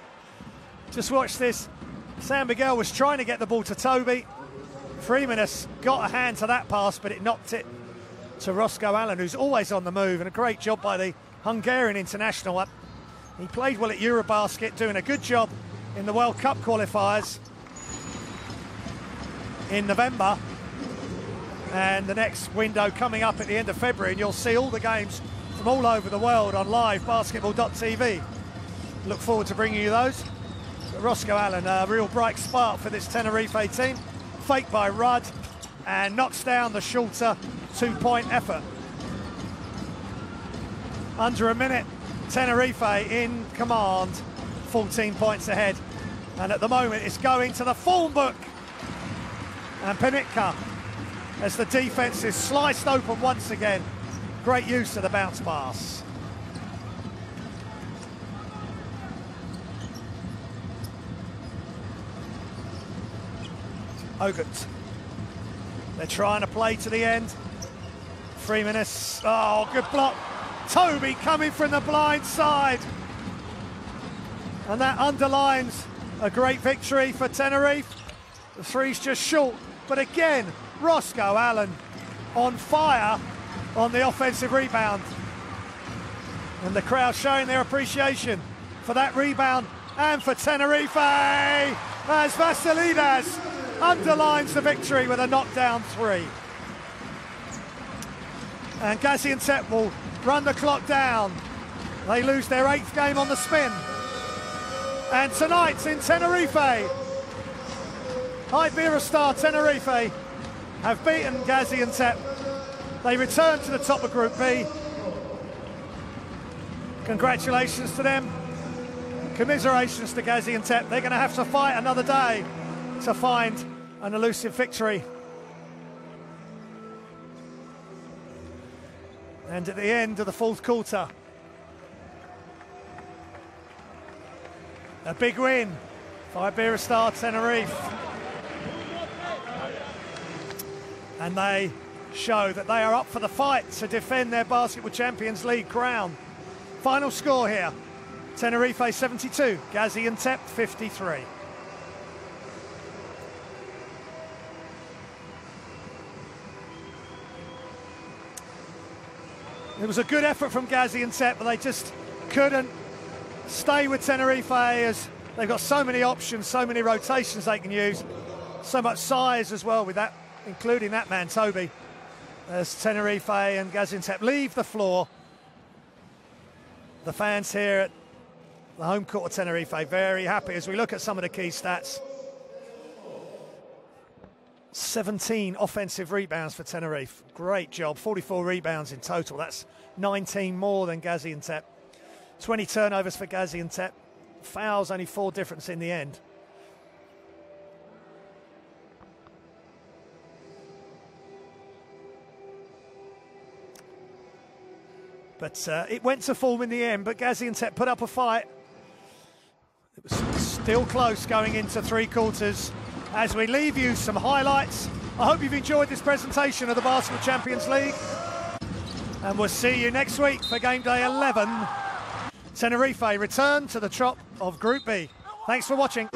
Just watch this. San Miguel was trying to get the ball to Toby. Freeman has got a hand to that pass, but it knocked it to Roscoe Allen, who's always on the move, and a great job by the Hungarian international. He played well at Eurobasket, doing a good job in the World Cup qualifiers in November, and the next window coming up at the end of February, and you'll see all the games from all over the world on livebasketball.tv. Look forward to bringing you those. But Roscoe Allen, a real bright spark for this Tenerife team. Fake by Rudd, and knocks down the shorter two-point effort. Under a minute, Tenerife in command, 14 points ahead. And at the moment, it's going to the form book. And Penitka, as the defence is sliced open once again. Great use of the bounce pass. Ogut. They're trying to play to the end. Freeman is, oh, good block. Toby coming from the blind side. And that underlines a great victory for Tenerife. The three's just short, but again, Roscoe Allen on fire on the offensive rebound. And the crowd showing their appreciation for that rebound and for Tenerife, as Vasilidas underlines the victory with a knockdown three. And Gaziantep will run the clock down. They lose their 8th game on the spin. And tonight in Tenerife, Iberostar Tenerife have beaten Gaziantep. They return to the top of Group B. Congratulations to them. Commiserations to Gaziantep. They're going to have to fight another day to find an elusive victory. And at the end of the 4th quarter, a big win for Iberostar Tenerife. And they show that they are up for the fight to defend their Basketball Champions League crown. Final score here, Tenerife 72, Gaziantep 53. It was a good effort from Gaziantep, but they just couldn't stay with Tenerife, as they've got so many options, so many rotations they can use, so much size as well with that, including that man, Toby, as Tenerife and Gaziantep leave the floor. The fans here at the home court of Tenerife very happy as we look at some of the key stats. 17 offensive rebounds for Tenerife. Great job. 44 rebounds in total. That's 19 more than Gaziantep. 20 turnovers for Gaziantep. Fouls, only 4 difference in the end. But it went to form in the end, but Gaziantep put up a fight. It was still close going into 3 quarters. As we leave you some highlights, I hope you've enjoyed this presentation of the Basketball Champions League. And we'll see you next week for game day 11. Tenerife return to the top of Group B. Thanks for watching.